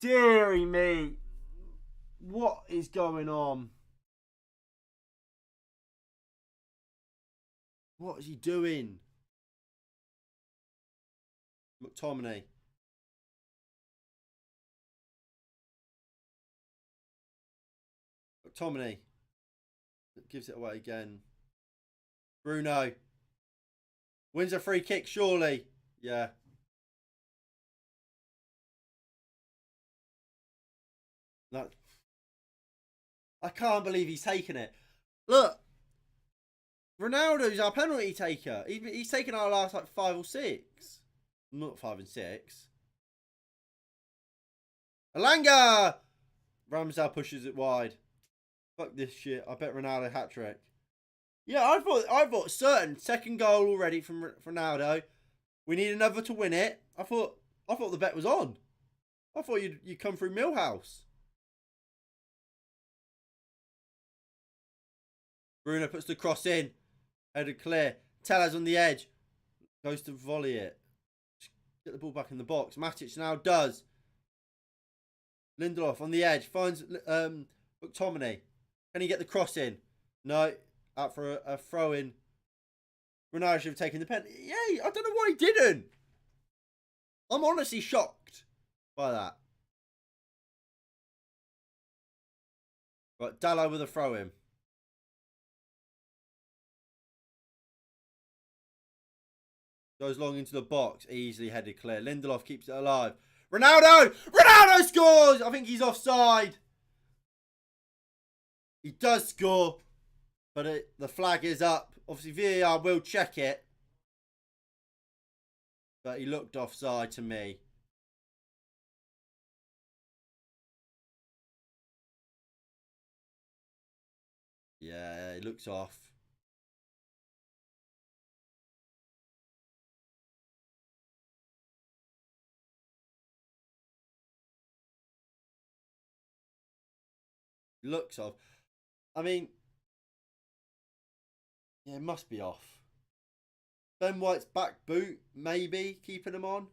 Deary me. What is going on? What is he doing? McTominay. McTominay. Gives it away again. Bruno. Wins a free kick, surely. Yeah. No. I can't believe he's taken it. Look. Ronaldo's our penalty taker. He's taken our last like 5 or 6. Not 5 and 6. Alanga! Ramsdale pushes it wide. Fuck this shit. I bet Ronaldo hat trick. Yeah, I thought certain second goal already from Ronaldo. We need another to win it. I thought the bet was on. I thought you'd come through Millhouse. Bruno puts the cross in. Headed clear. Tellez on the edge. Goes to volley it. Get the ball back in the box. Matic now does. Lindelof on the edge. Finds McTominay. Can he get the cross in? No. Out for a throw in. Ronaldo should have taken the pen. Yay! I don't know why he didn't. I'm honestly shocked by that. Right, Dallo with a throw in. Goes long into the box. Easily headed clear. Lindelof keeps it alive. Ronaldo! Ronaldo scores! I think he's offside. He does score. But the flag is up. Obviously, VAR will check it. But he looked offside to me. Yeah, he looks off. Looks off. I mean, yeah, it must be off. Ben White's back boot, maybe, keeping him on.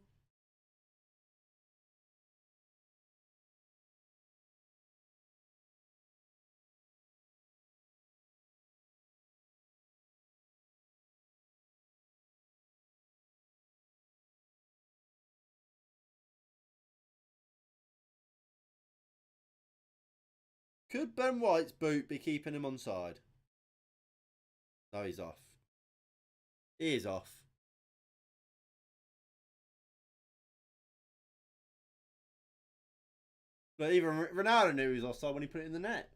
Could Ben White's boot be keeping him on side? No, he's off. He is off. But even Ronaldo knew he was offside when he put it in the net.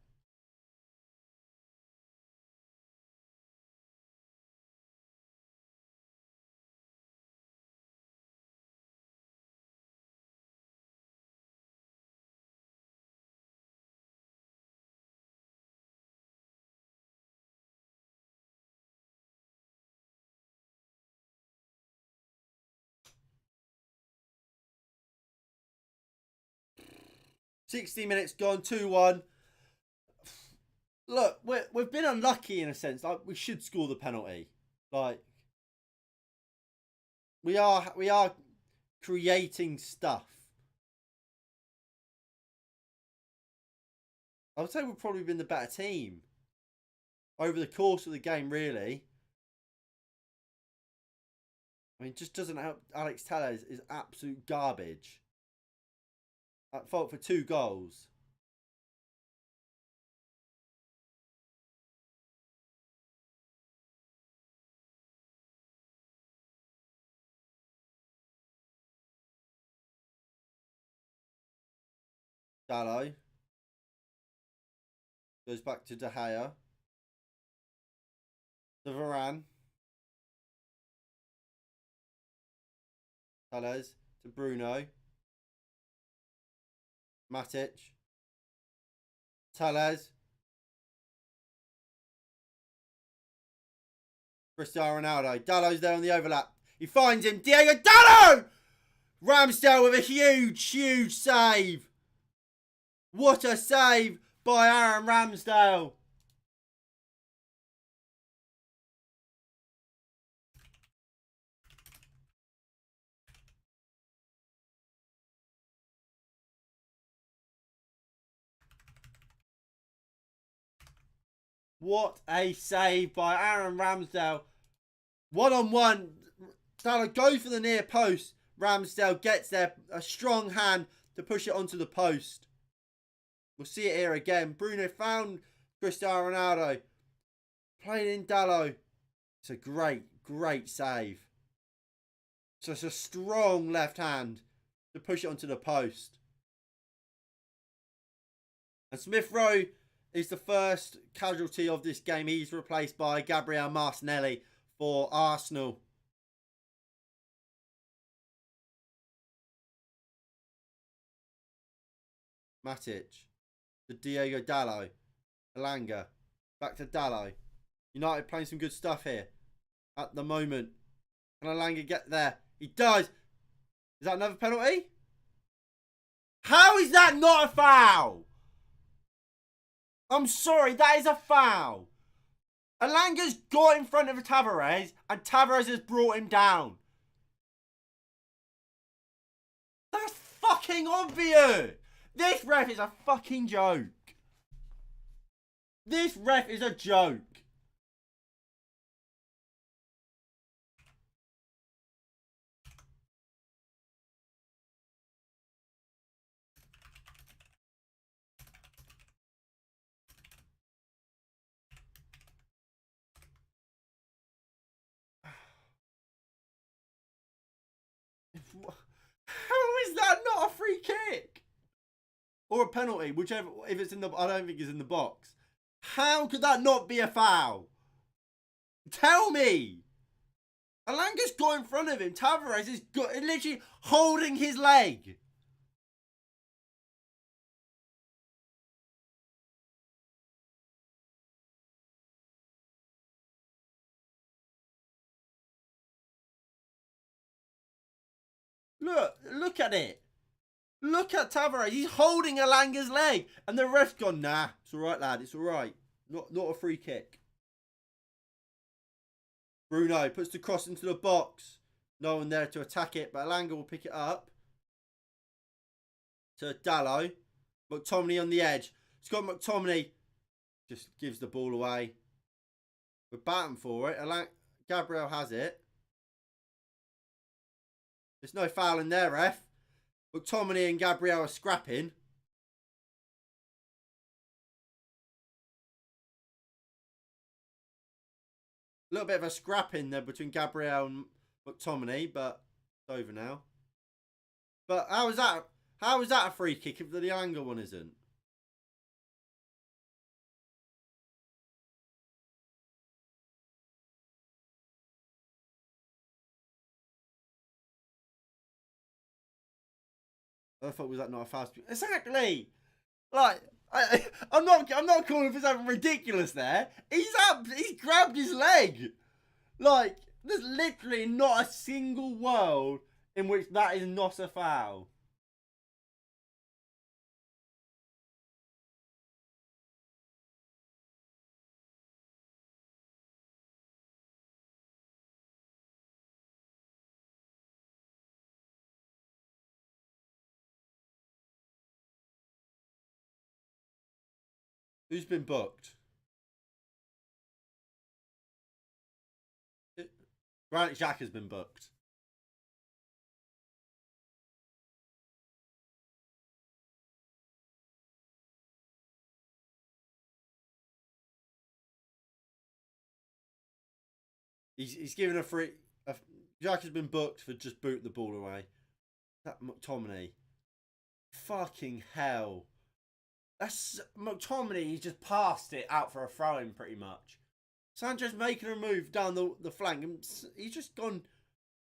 $60 minutes gone, 2-1. Look, we've been unlucky in a sense. Like, we should score the penalty. Like, we are creating stuff. I would say we've probably been the better team over the course of the game, really. I mean, just doesn't help. Alex Tellez is absolute garbage. At fault for 2 goals. Dallo goes back to De Gea. To Varane. Tellez to Bruno. Matic. Tellez. Cristiano Ronaldo. Dalot's there on the overlap. He finds him. Diego Dalot! Ramsdale with a huge save. What a save by Aaron Ramsdale. What a save by Aaron Ramsdale. One-on-one. Dalot goes for the near post. Ramsdale gets there. A strong hand to push it onto the post. We'll see it here again. Bruno found Cristiano Ronaldo. Played in Dalot. It's a great save. So it's a strong left hand to push it onto the post. And Smith Rowe is the first casualty of this game. He's replaced by Gabriel Martinelli for Arsenal. Matic to Diego Dalot. Elanga. Back to Dalot. United playing some good stuff here at the moment. Can Elanga get there? He does. Is that another penalty? How is that not a foul? I'm sorry, that is a foul. Elanga's got in front of Tavares and Tavares has brought him down. That's fucking obvious. This ref is a fucking joke. This ref is a joke. How is that not a free kick? Or a penalty, whichever, if it's in the, I don't think it's in the box. How could that not be a foul? Tell me. Elanga's got in front of him. Tavares is literally holding his leg. Look at it. Look at Tavares. He's holding Elanga's leg. And the ref's gone, nah, it's all right, lad. It's all right. Not a free kick. Bruno puts the cross into the box. No one there to attack it, but Elanga will pick it up. To Dalot. McTominay on the edge. Scott McTominay just gives the ball away. We're batting for it. Gabriel has it. There's no foul in there, ref. McTominay and Gabriel are scrapping. A little bit of a scrap in there between Gabriel and McTominay, but it's over now. But how is that a free kick if the Elanga one isn't? I thought, was that not a fast? Exactly. Like I'm not calling for something ridiculous there. He's grabbed his leg. Like there's literally not a single world in which that is not a foul. Who's been booked? Granit Xhaka has been booked. He's given a free. Xhaka's been booked for just booting the ball away. That McTominay. Fucking hell. That's McTominay. He's just passed it out for a throw in pretty much. Sanchez making a move down the flank and he's just gone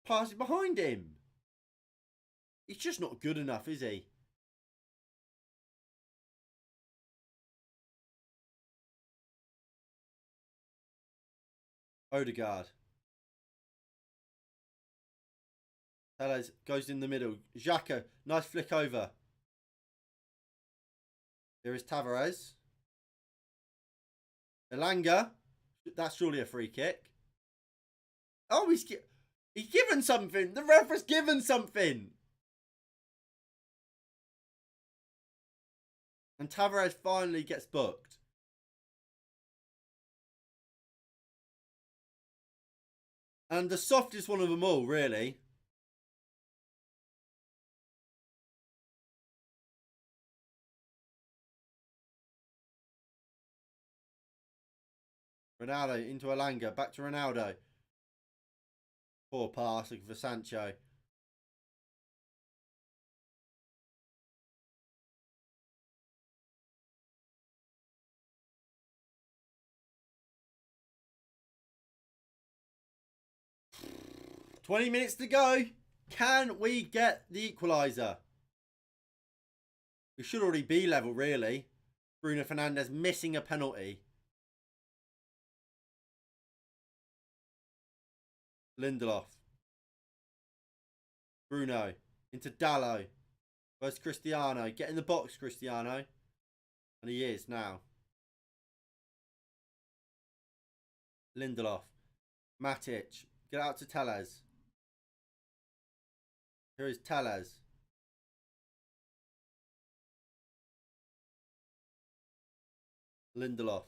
past it behind him. He's just not good enough, is he? Odegaard. Tellez goes in the middle. Xhaka, nice flick over. Here is Tavares. Elanga. That's surely a free kick. Oh, he's given something. The ref has given something. And Tavares finally gets booked. And the softest one of them all, really. Ronaldo into Elanga. Back to Ronaldo. Poor pass looking for Sancho. "20 minutes to go. Can we get the equaliser?" We should already be level, really. Bruno Fernandes missing a penalty. Lindelof. Bruno. Into Dallo. Where's Cristiano? Get in the box, Cristiano. And he is now. Lindelof. Matic. Get out to Tellez. Here is Tellez. Lindelof.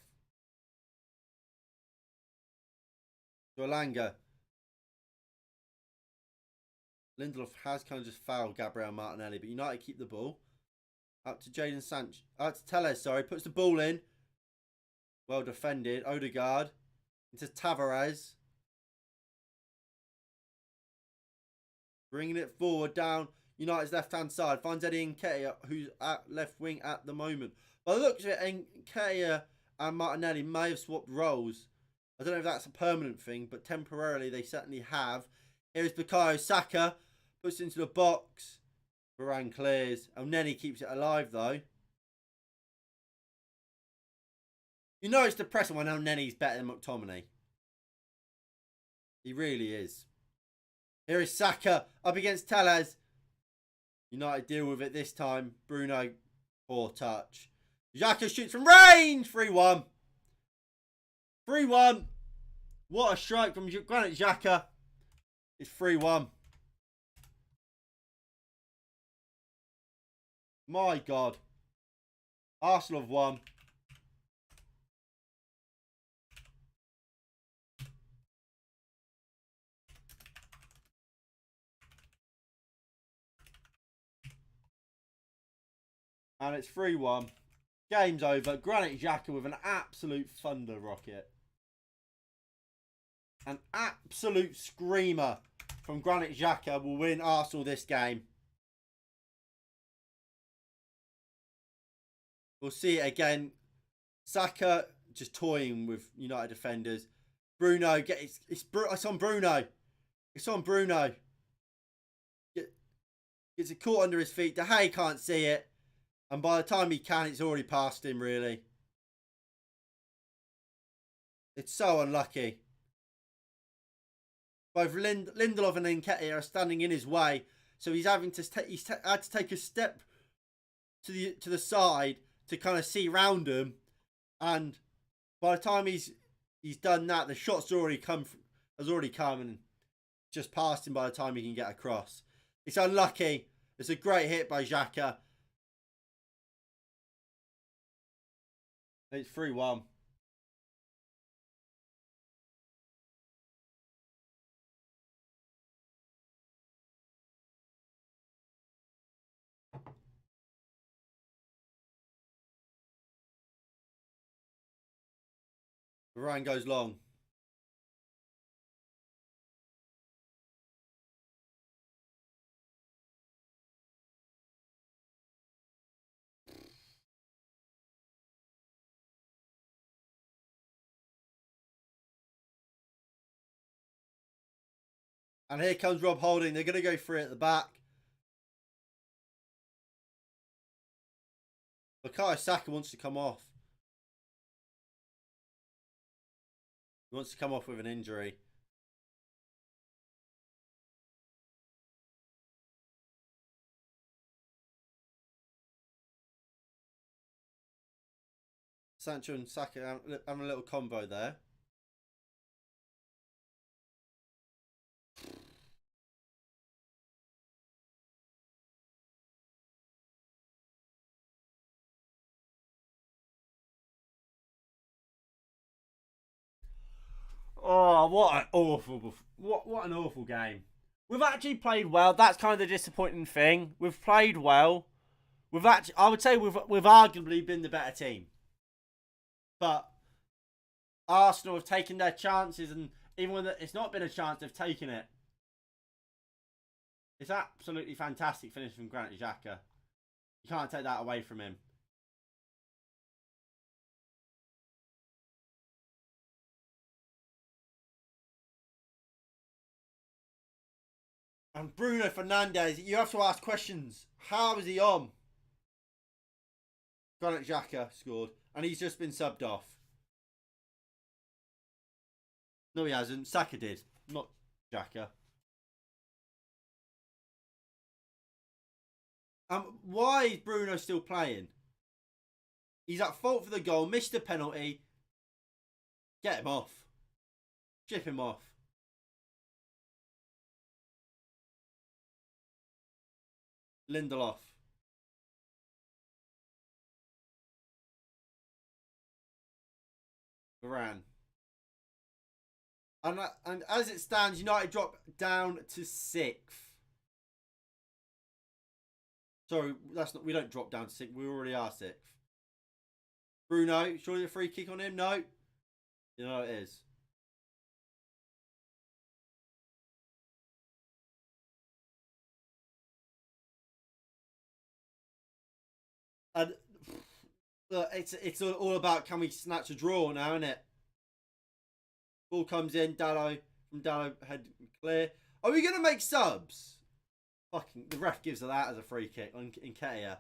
To Elanga. Lindelof has kind of just fouled Gabriel Martinelli, but United keep the ball. Out to Jadon Sancho. Out to Tellez, sorry. Puts the ball in. Well defended. Odegaard. Into Tavares. Bringing it forward down United's left-hand side. Finds Eddie Nketiah, who's at left wing at the moment. By the looks of it, Nketiah and Martinelli may have swapped roles. I don't know if that's a permanent thing, but temporarily they certainly have. Here's Bukayo Saka. Puts it into the box. Varane clears. El Neni keeps it alive, though. You know it's depressing when El Neni's better than McTominay. He really is. Here is Saka up against Tellez. United deal with it this time. Bruno, poor touch. Xhaka shoots from range. 3-1. 3-1. What a strike from Granit Xhaka. It's 3-1. My God. Arsenal have won. And it's 3-1. Game's over. Granit Xhaka with an absolute thunder rocket. An absolute screamer from Granit Xhaka will win Arsenal this game. We'll see it again. Saka just toying with United defenders. Bruno, it's on Bruno. It's on Bruno. Gets it caught under his feet. De Gea can't see it. And by the time he can, it's already past him, really. It's so unlucky. Both Lindelof and Nketiah are standing in his way. So he's having to had to take a step to the side to kind of see round him, and by the time he's done that, the shot's has already come and just passed him by the time he can get across. It's unlucky. It's a great hit by Xhaka. It's 3-1. Varane goes long. And here comes Rob Holding. They're going to go free at the back. Bukayo Saka wants to come off. He wants to come off with an injury. Sancho and Saka having a little combo there. Oh, what an awful game. We've actually played well. That's kind of the disappointing thing. We've played well. I would say we've arguably been the better team. But Arsenal have taken their chances, and even when it's not been a chance, they've taken it. It's absolutely fantastic finish from Granit Xhaka. You can't take that away from him. And Bruno Fernandes, you have to ask questions. How is he on? Granit Xhaka scored, and he's just been subbed off. No, he hasn't. Saka did, not Xhaka. Why is Bruno still playing? He's at fault for the goal, missed the penalty. Get him off. Chip him off. Lindelof. Varane. And as it stands, United drop down to 6th. Sorry, that's not. We don't drop down to 6th. We already are 6th. Bruno, surely a free kick on him? No. You know it is. And look, it's all about can we snatch a draw now, isn't it? Ball comes in, Dallo head clear. Are we gonna make subs? Fucking the ref gives her that as a free kick on Nketiah.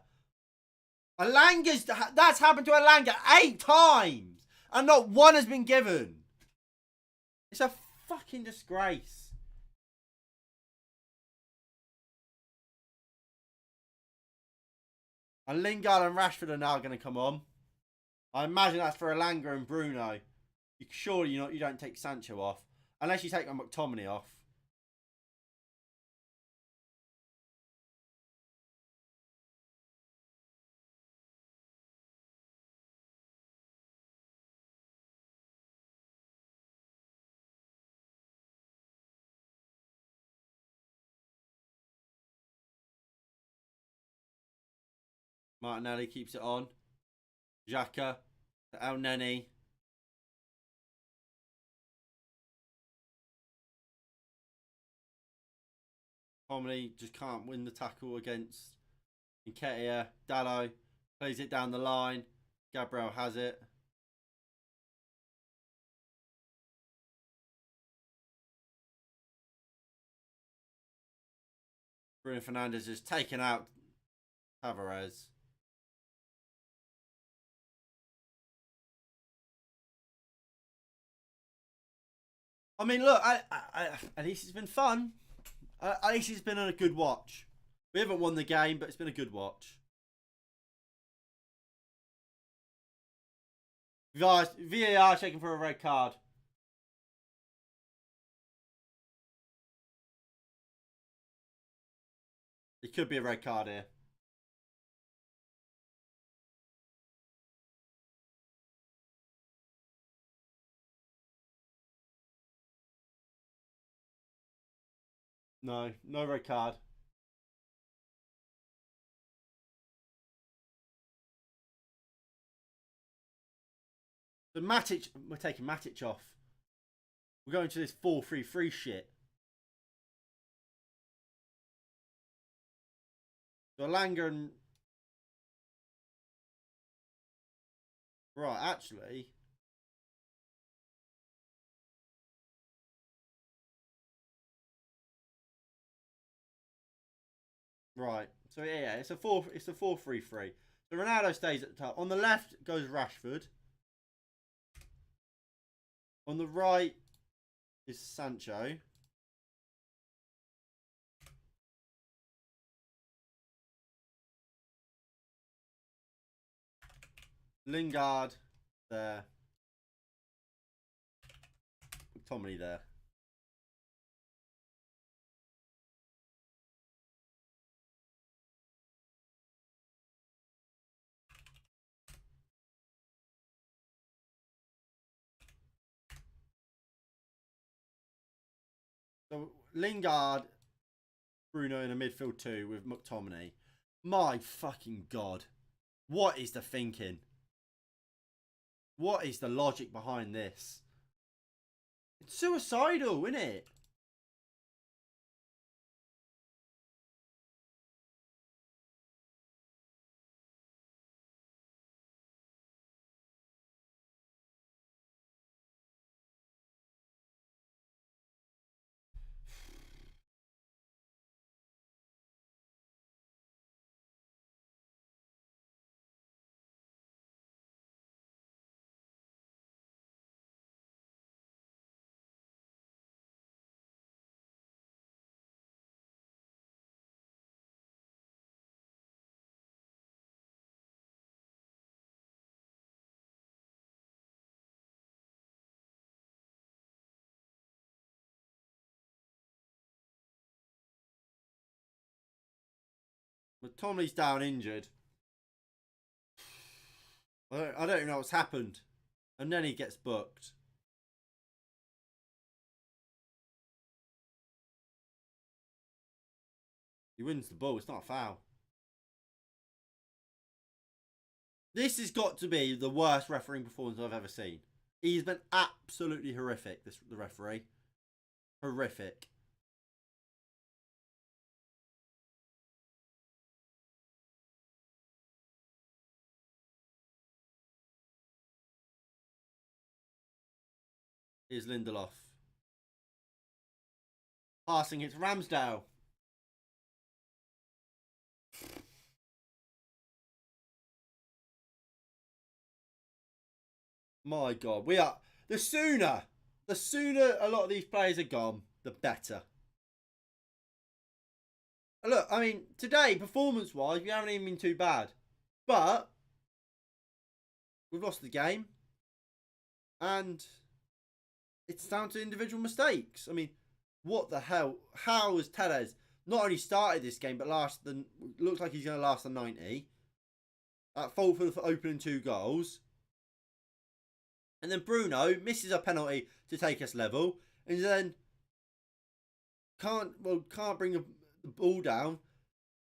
That's happened to Elanga 8 times, and not one has been given. It's a fucking disgrace. And Lingard and Rashford are now going to come on. I imagine that's for Elanga and Bruno. Surely you don't take Sancho off. Unless you take McTominay off. Martinelli keeps it on. Xhaka. El Neni. Comedy just can't win the tackle against Nketiah. Dallo plays it down the line. Gabriel has it. Bruno Fernandes is taken out Tavares. I mean, look, at least it's been fun. At least it's been a good watch. We haven't won the game, but it's been a good watch. VAR checking for a red card. It could be a red card here. No red card. So Matic, we're taking Matic off. We're going to this 4-3-3 shit. So Langer and... Right, actually... Right. So yeah, it's a 4-3-3. So Ronaldo stays at the top. On the left goes Rashford. On the right is Sancho. Lingard there. McTominay there. So Lingard, Bruno in a midfield two with McTominay. My fucking God. What is the thinking? What is the logic behind this? It's suicidal, isn't it? McTominay's down injured. I don't even know what's happened. And then he gets booked. He wins the ball. It's not a foul. This has got to be the worst refereeing performance I've ever seen. He's been absolutely horrific, the referee. Horrific. Here's Lindelof. Passing it to Ramsdale. My God. We are... The sooner a lot of these players are gone, the better. Look, I mean, today, performance-wise, we haven't even been too bad. But we've lost the game. And it's down to individual mistakes. I mean, what the hell? How has Tellez not only started this game, but looks like he's going to last the 90. At fault for opening 2 goals. And then Bruno misses a penalty to take us level. And then can't bring the ball down.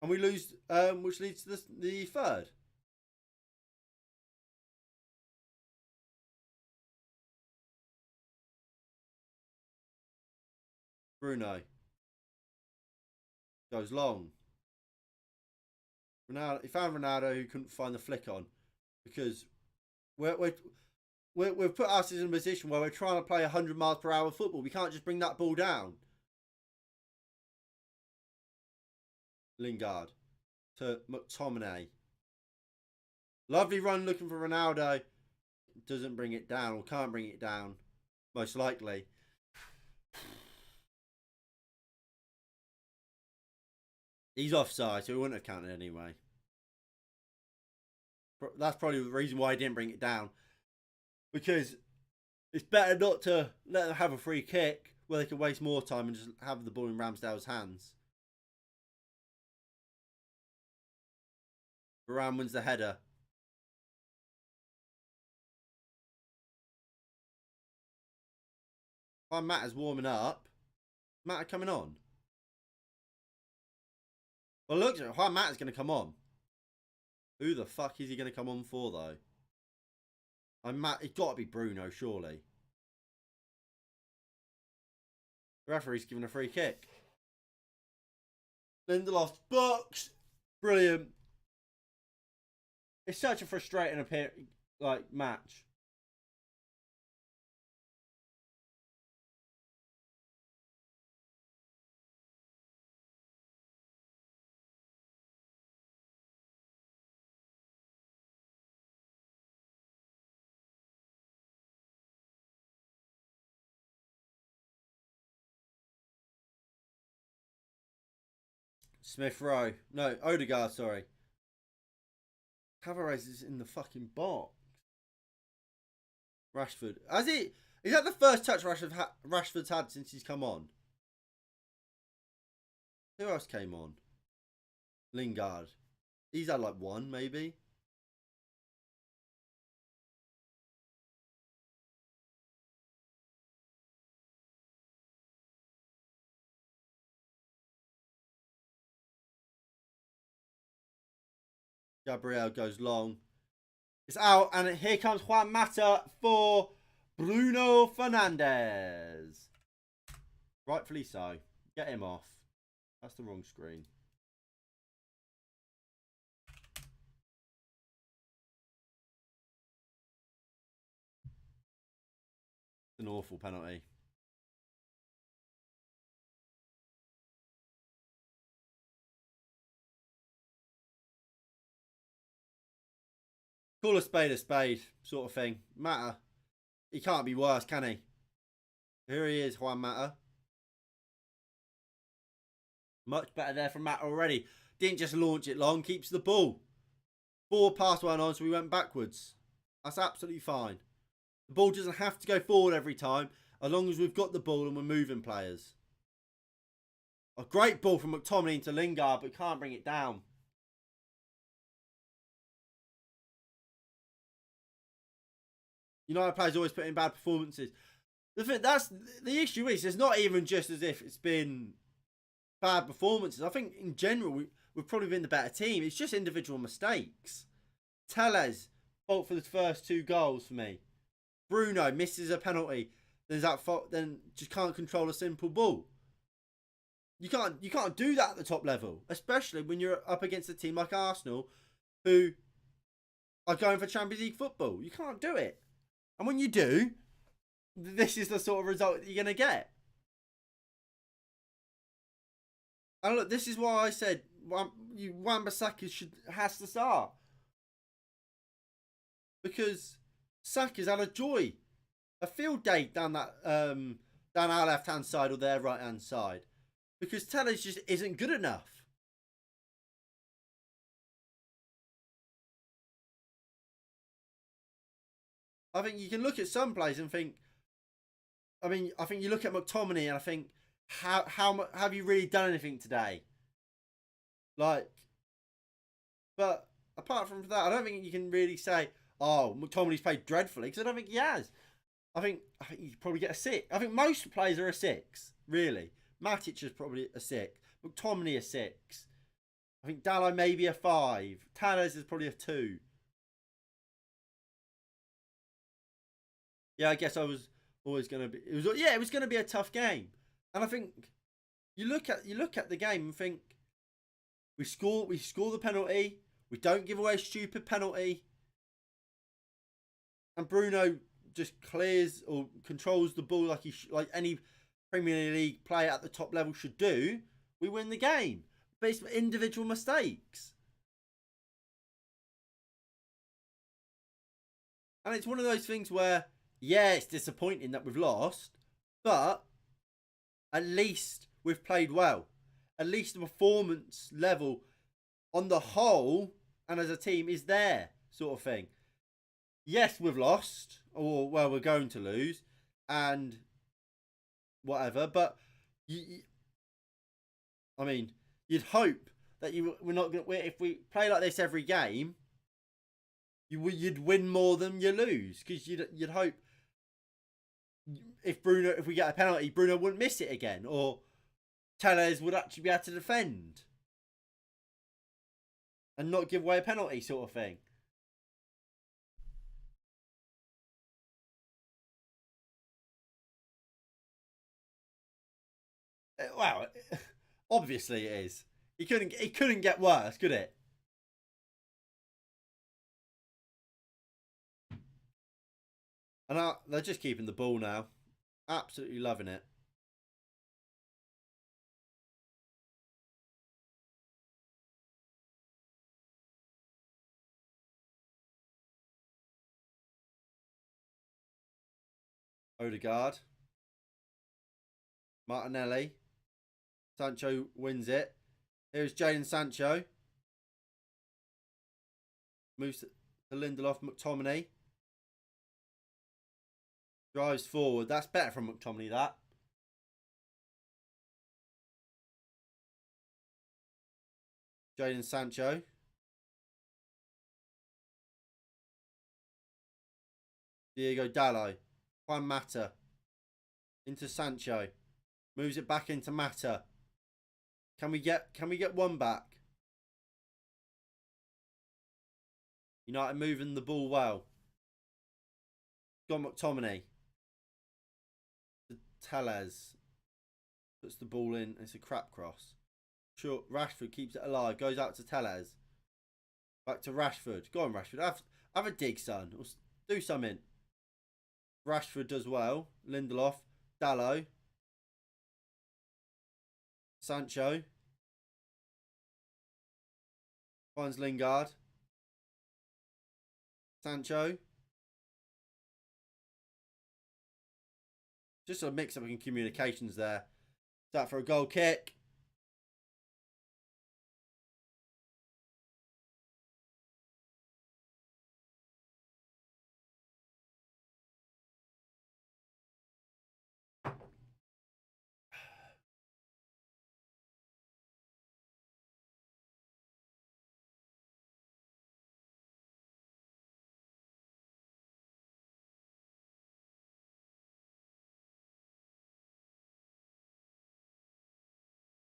And we lose, which leads to the third. Bruno goes long. Ronaldo, he found Ronaldo, who couldn't find the flick on, because we've put us in a position where we're trying to play 100 miles per hour football. We can't just bring that ball down. Lingard to McTominay. Lovely run looking for Ronaldo. Doesn't bring it down, or can't bring it down, most likely. He's offside, so he wouldn't have counted anyway. That's probably the reason why he didn't bring it down. Because it's better not to let them have a free kick where they can waste more time and just have the ball in Ramsdale's hands. Varane wins the header. While Matt is warming up, Matt coming on. Well, look, Juan Matt is going to come on. Who the fuck is he going to come on for, though? It's got to be Bruno, surely. The referee's giving a free kick. Lindelof box. Brilliant. It's such a frustrating match. Smith Rowe. No, Odegaard, sorry. Tavares is in the fucking box. Rashford. Is that the first touch Rashford's had since he's come on? Who else came on? Lingard. He's had like one, maybe. Gabriel goes long. It's out, and here comes Juan Mata for Bruno Fernandes. Rightfully so. Get him off. That's the wrong screen. It's an awful penalty. Call a spade, sort of thing. Mata. He can't be worse, can he? Here he is, Juan Mata. Much better there from Mata already. Didn't just launch it long, keeps the ball. Forward pass went on, so we went backwards. That's absolutely fine. The ball doesn't have to go forward every time, as long as we've got the ball and we're moving players. A great ball from McTominay into Lingard, but can't bring it down. United players always put in bad performances. That's the issue is it's not even just as if it's been bad performances. I think in general we've probably been the better team. It's just individual mistakes. Telles fault for the first 2 goals for me. Bruno misses a penalty. There's that fault. Then just can't control a simple ball. You can't do that at the top level, especially when you're up against a team like Arsenal, who are going for Champions League football. You can't do it. And when you do, this is the sort of result that you're going to get. And look, this is why I said Wan-Bissaka has to start. Because Saka's had a joy. A field day down that down our left-hand side or their right-hand side. Because Telles just isn't good enough. I think you can look at some players and think. I think you look at McTominay and I think, how have you really done anything today? Like, but apart from that, I don't think you can really say, oh, McTominay's played dreadfully, because I don't think he has. I think you probably get a 6. I think most players are a 6, really. Matic is probably a 6. McTominay a 6. I think Dalot maybe a 5. Telles is probably a 2. Yeah, I guess I was always going to be. It was going to be a tough game, and I think you look at the game and think we score the penalty, we don't give away a stupid penalty, and Bruno just clears or controls the ball like any Premier League player at the top level should do. We win the game based on individual mistakes. And it's one of those things where, yeah, it's disappointing that we've lost, but at least we've played well. At least the performance level on the whole and as a team is there, sort of thing. Yes, we've lost, or well, we're going to lose, and whatever, but I mean, you'd hope that we're not going to, if we play like this every game, you'd win more than you lose, because you'd hope if we get a penalty, Bruno wouldn't miss it again, or Telles would actually be able to defend and not give away a penalty, sort of thing. Well, obviously it is. It couldn't get worse, could it? And they're just keeping the ball now. Absolutely loving it. Odegaard. Martinelli. Sancho wins it. Here's Jadon Sancho. Moves to Lindelof. McTominay. Drives forward. That's better from McTominay, that. Jadon Sancho. Diego Dallo. Juan Mata. Into Sancho. Moves it back into Mata. Can we get one back? United moving the ball well. Got McTominay. Tellez puts the ball in. It's a crap cross. Sure, Rashford keeps it alive. Goes out to Tellez. Back to Rashford. Go on, Rashford. Have a dig, son. Do something. Rashford does well. Lindelof. Dallo. Sancho. Finds Lingard. Sancho. Just a mix-up in communications there. That for a goal kick.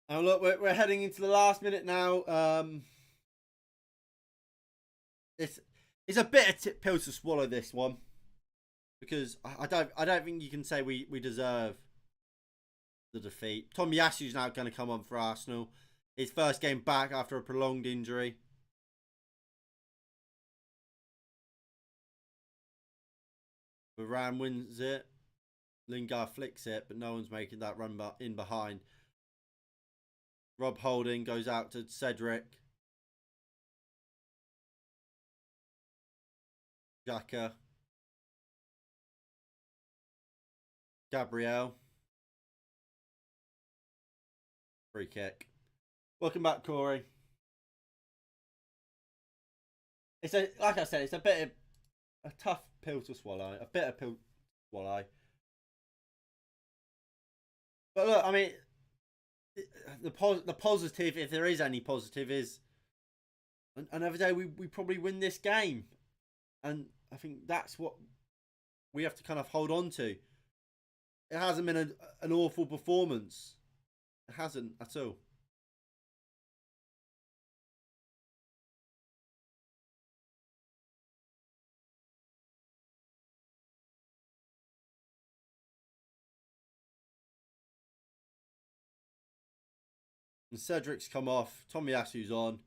And look, we're heading into the last minute now. It's a bitter pill to swallow, this one, because I don't think you can say we deserve the defeat. Tomiyasu's now going to come on for Arsenal. His first game back after a prolonged injury. Varane wins it. Lingard flicks it, but no one's making that run in behind. Rob Holding goes out to Cedric. Xhaka. Gabriel. Free kick. Welcome back, Corey. It's like I said, it's a tough pill to swallow. A bitter pill to swallow. But look, I mean, the positive, if there is any positive, is another day we probably win this game. And I think that's what we have to kind of hold on to. It hasn't been an awful performance. It hasn't at all. And Cedric's come off. Tomiyasu's on.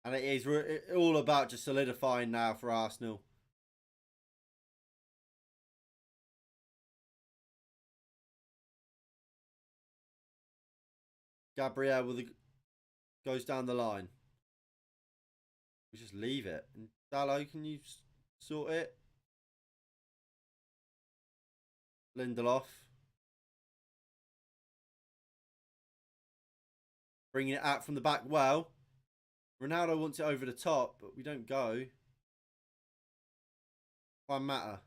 And it is all about just solidifying now for Arsenal. Gabriel goes down the line. We just leave it. And Dallo, can you sort it? Lindelof. Bringing it out from the back well. Ronaldo wants it over the top, but we don't go. Juan Mata.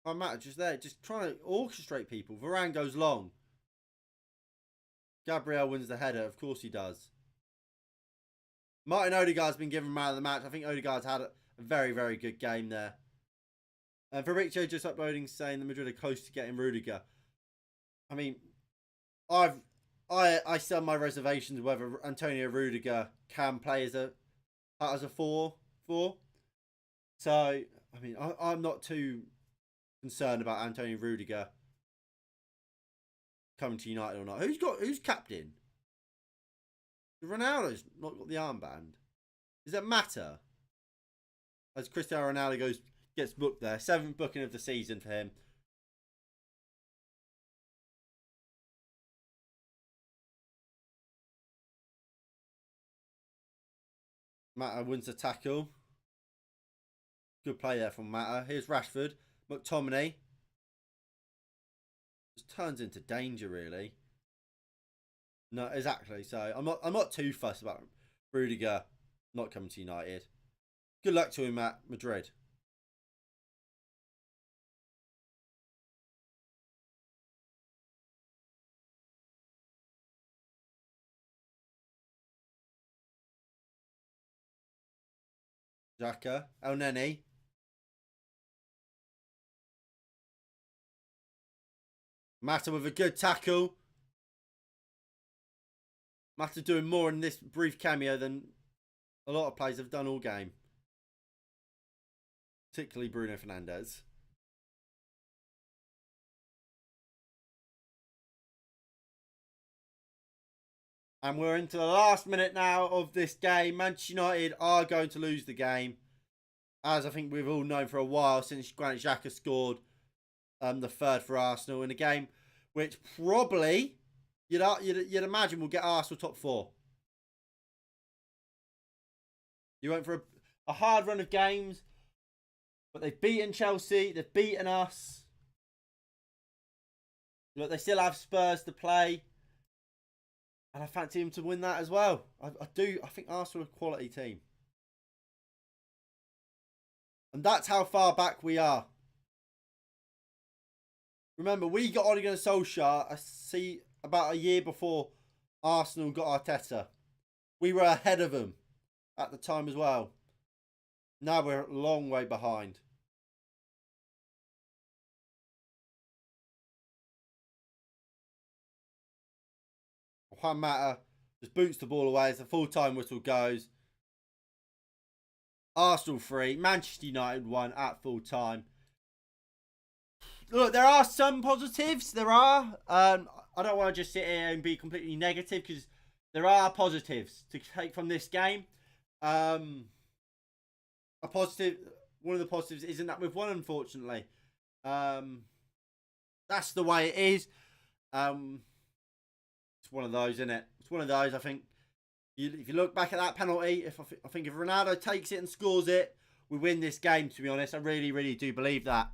Juan Mata just there, just trying to orchestrate people. Varane goes long. Gabriel wins the header. Of course he does. Martin Odegaard's been given man of the match. I think Odegaard's had a very, very good game there. And Fabrizio just uploading saying the Madrid are close to getting Rudiger. I mean, I still have my reservations whether Antonio Rudiger can play as a 4. So I mean, I'm not too concerned about Antonio Rudiger coming to United or not. Who's captain? Ronaldo's not got the armband. Does that matter? As Cristiano Ronaldo gets booked there, 7th booking of the season for him. Mata wins the tackle. Good play there from Mata. Here's Rashford. McTominay. Just turns into danger, really. No, exactly. So I'm not too fussed about Rudiger not coming to United. Good luck to him at Madrid. Xhaka. El Neni. Mata with a good tackle. Mata doing more in this brief cameo than a lot of players have done all game. Particularly Bruno Fernandes. And we're into the last minute now of this game. Manchester United are going to lose the game. As I think we've all known for a while since Granit Xhaka scored the third for Arsenal in a game which probably you'd imagine will get Arsenal top 4. You went for a hard run of games, but they've beaten Chelsea, they've beaten us. But they still have Spurs to play. And I fancy him to win that as well. I do. I think Arsenal are a quality team. And that's how far back we are. Remember, we got Ole Gunnar Solskjaer, I see, about a year before Arsenal got Arteta. We were ahead of them at the time as well. Now we're a long way behind. Juan Mata just boots the ball away as the full-time whistle goes. Arsenal 3, Manchester United 1 at full-time. Look, there are some positives. There are. I don't want to just sit here and be completely negative because there are positives to take from this game. A positive. One of the positives isn't that we've won, unfortunately. That's the way it is. It's one of those, isn't it? It's one of those. I think if you look back at that penalty, I think if Ronaldo takes it and scores it, we win this game. To be honest, I really, really do believe that.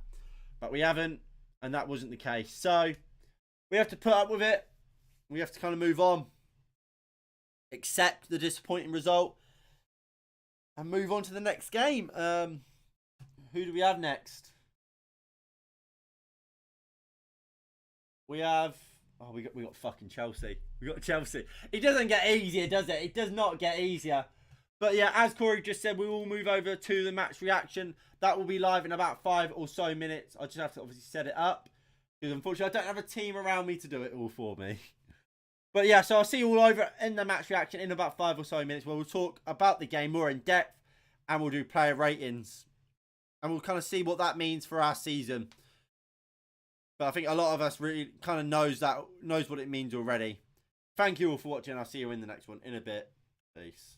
But we haven't, and that wasn't the case. So we have to put up with it. We have to kind of move on, accept the disappointing result, and move on to the next game. Who do we have next? We have. Oh, we got fucking Chelsea. We got Chelsea. It doesn't get easier, does it? It does not get easier. But yeah, as Corey just said, we will move over to the match reaction. That will be live in about 5 or so minutes. I just have to obviously set it up because unfortunately I don't have a team around me to do it all for me. But yeah, so I'll see you all over in the match reaction in about 5 or so minutes where we'll talk about the game more in depth and we'll do player ratings. And we'll kind of see what that means for our season. But I think a lot of us really kind of knows what it means already. Thank you all for watching. I'll see you in the next one in a bit. Peace.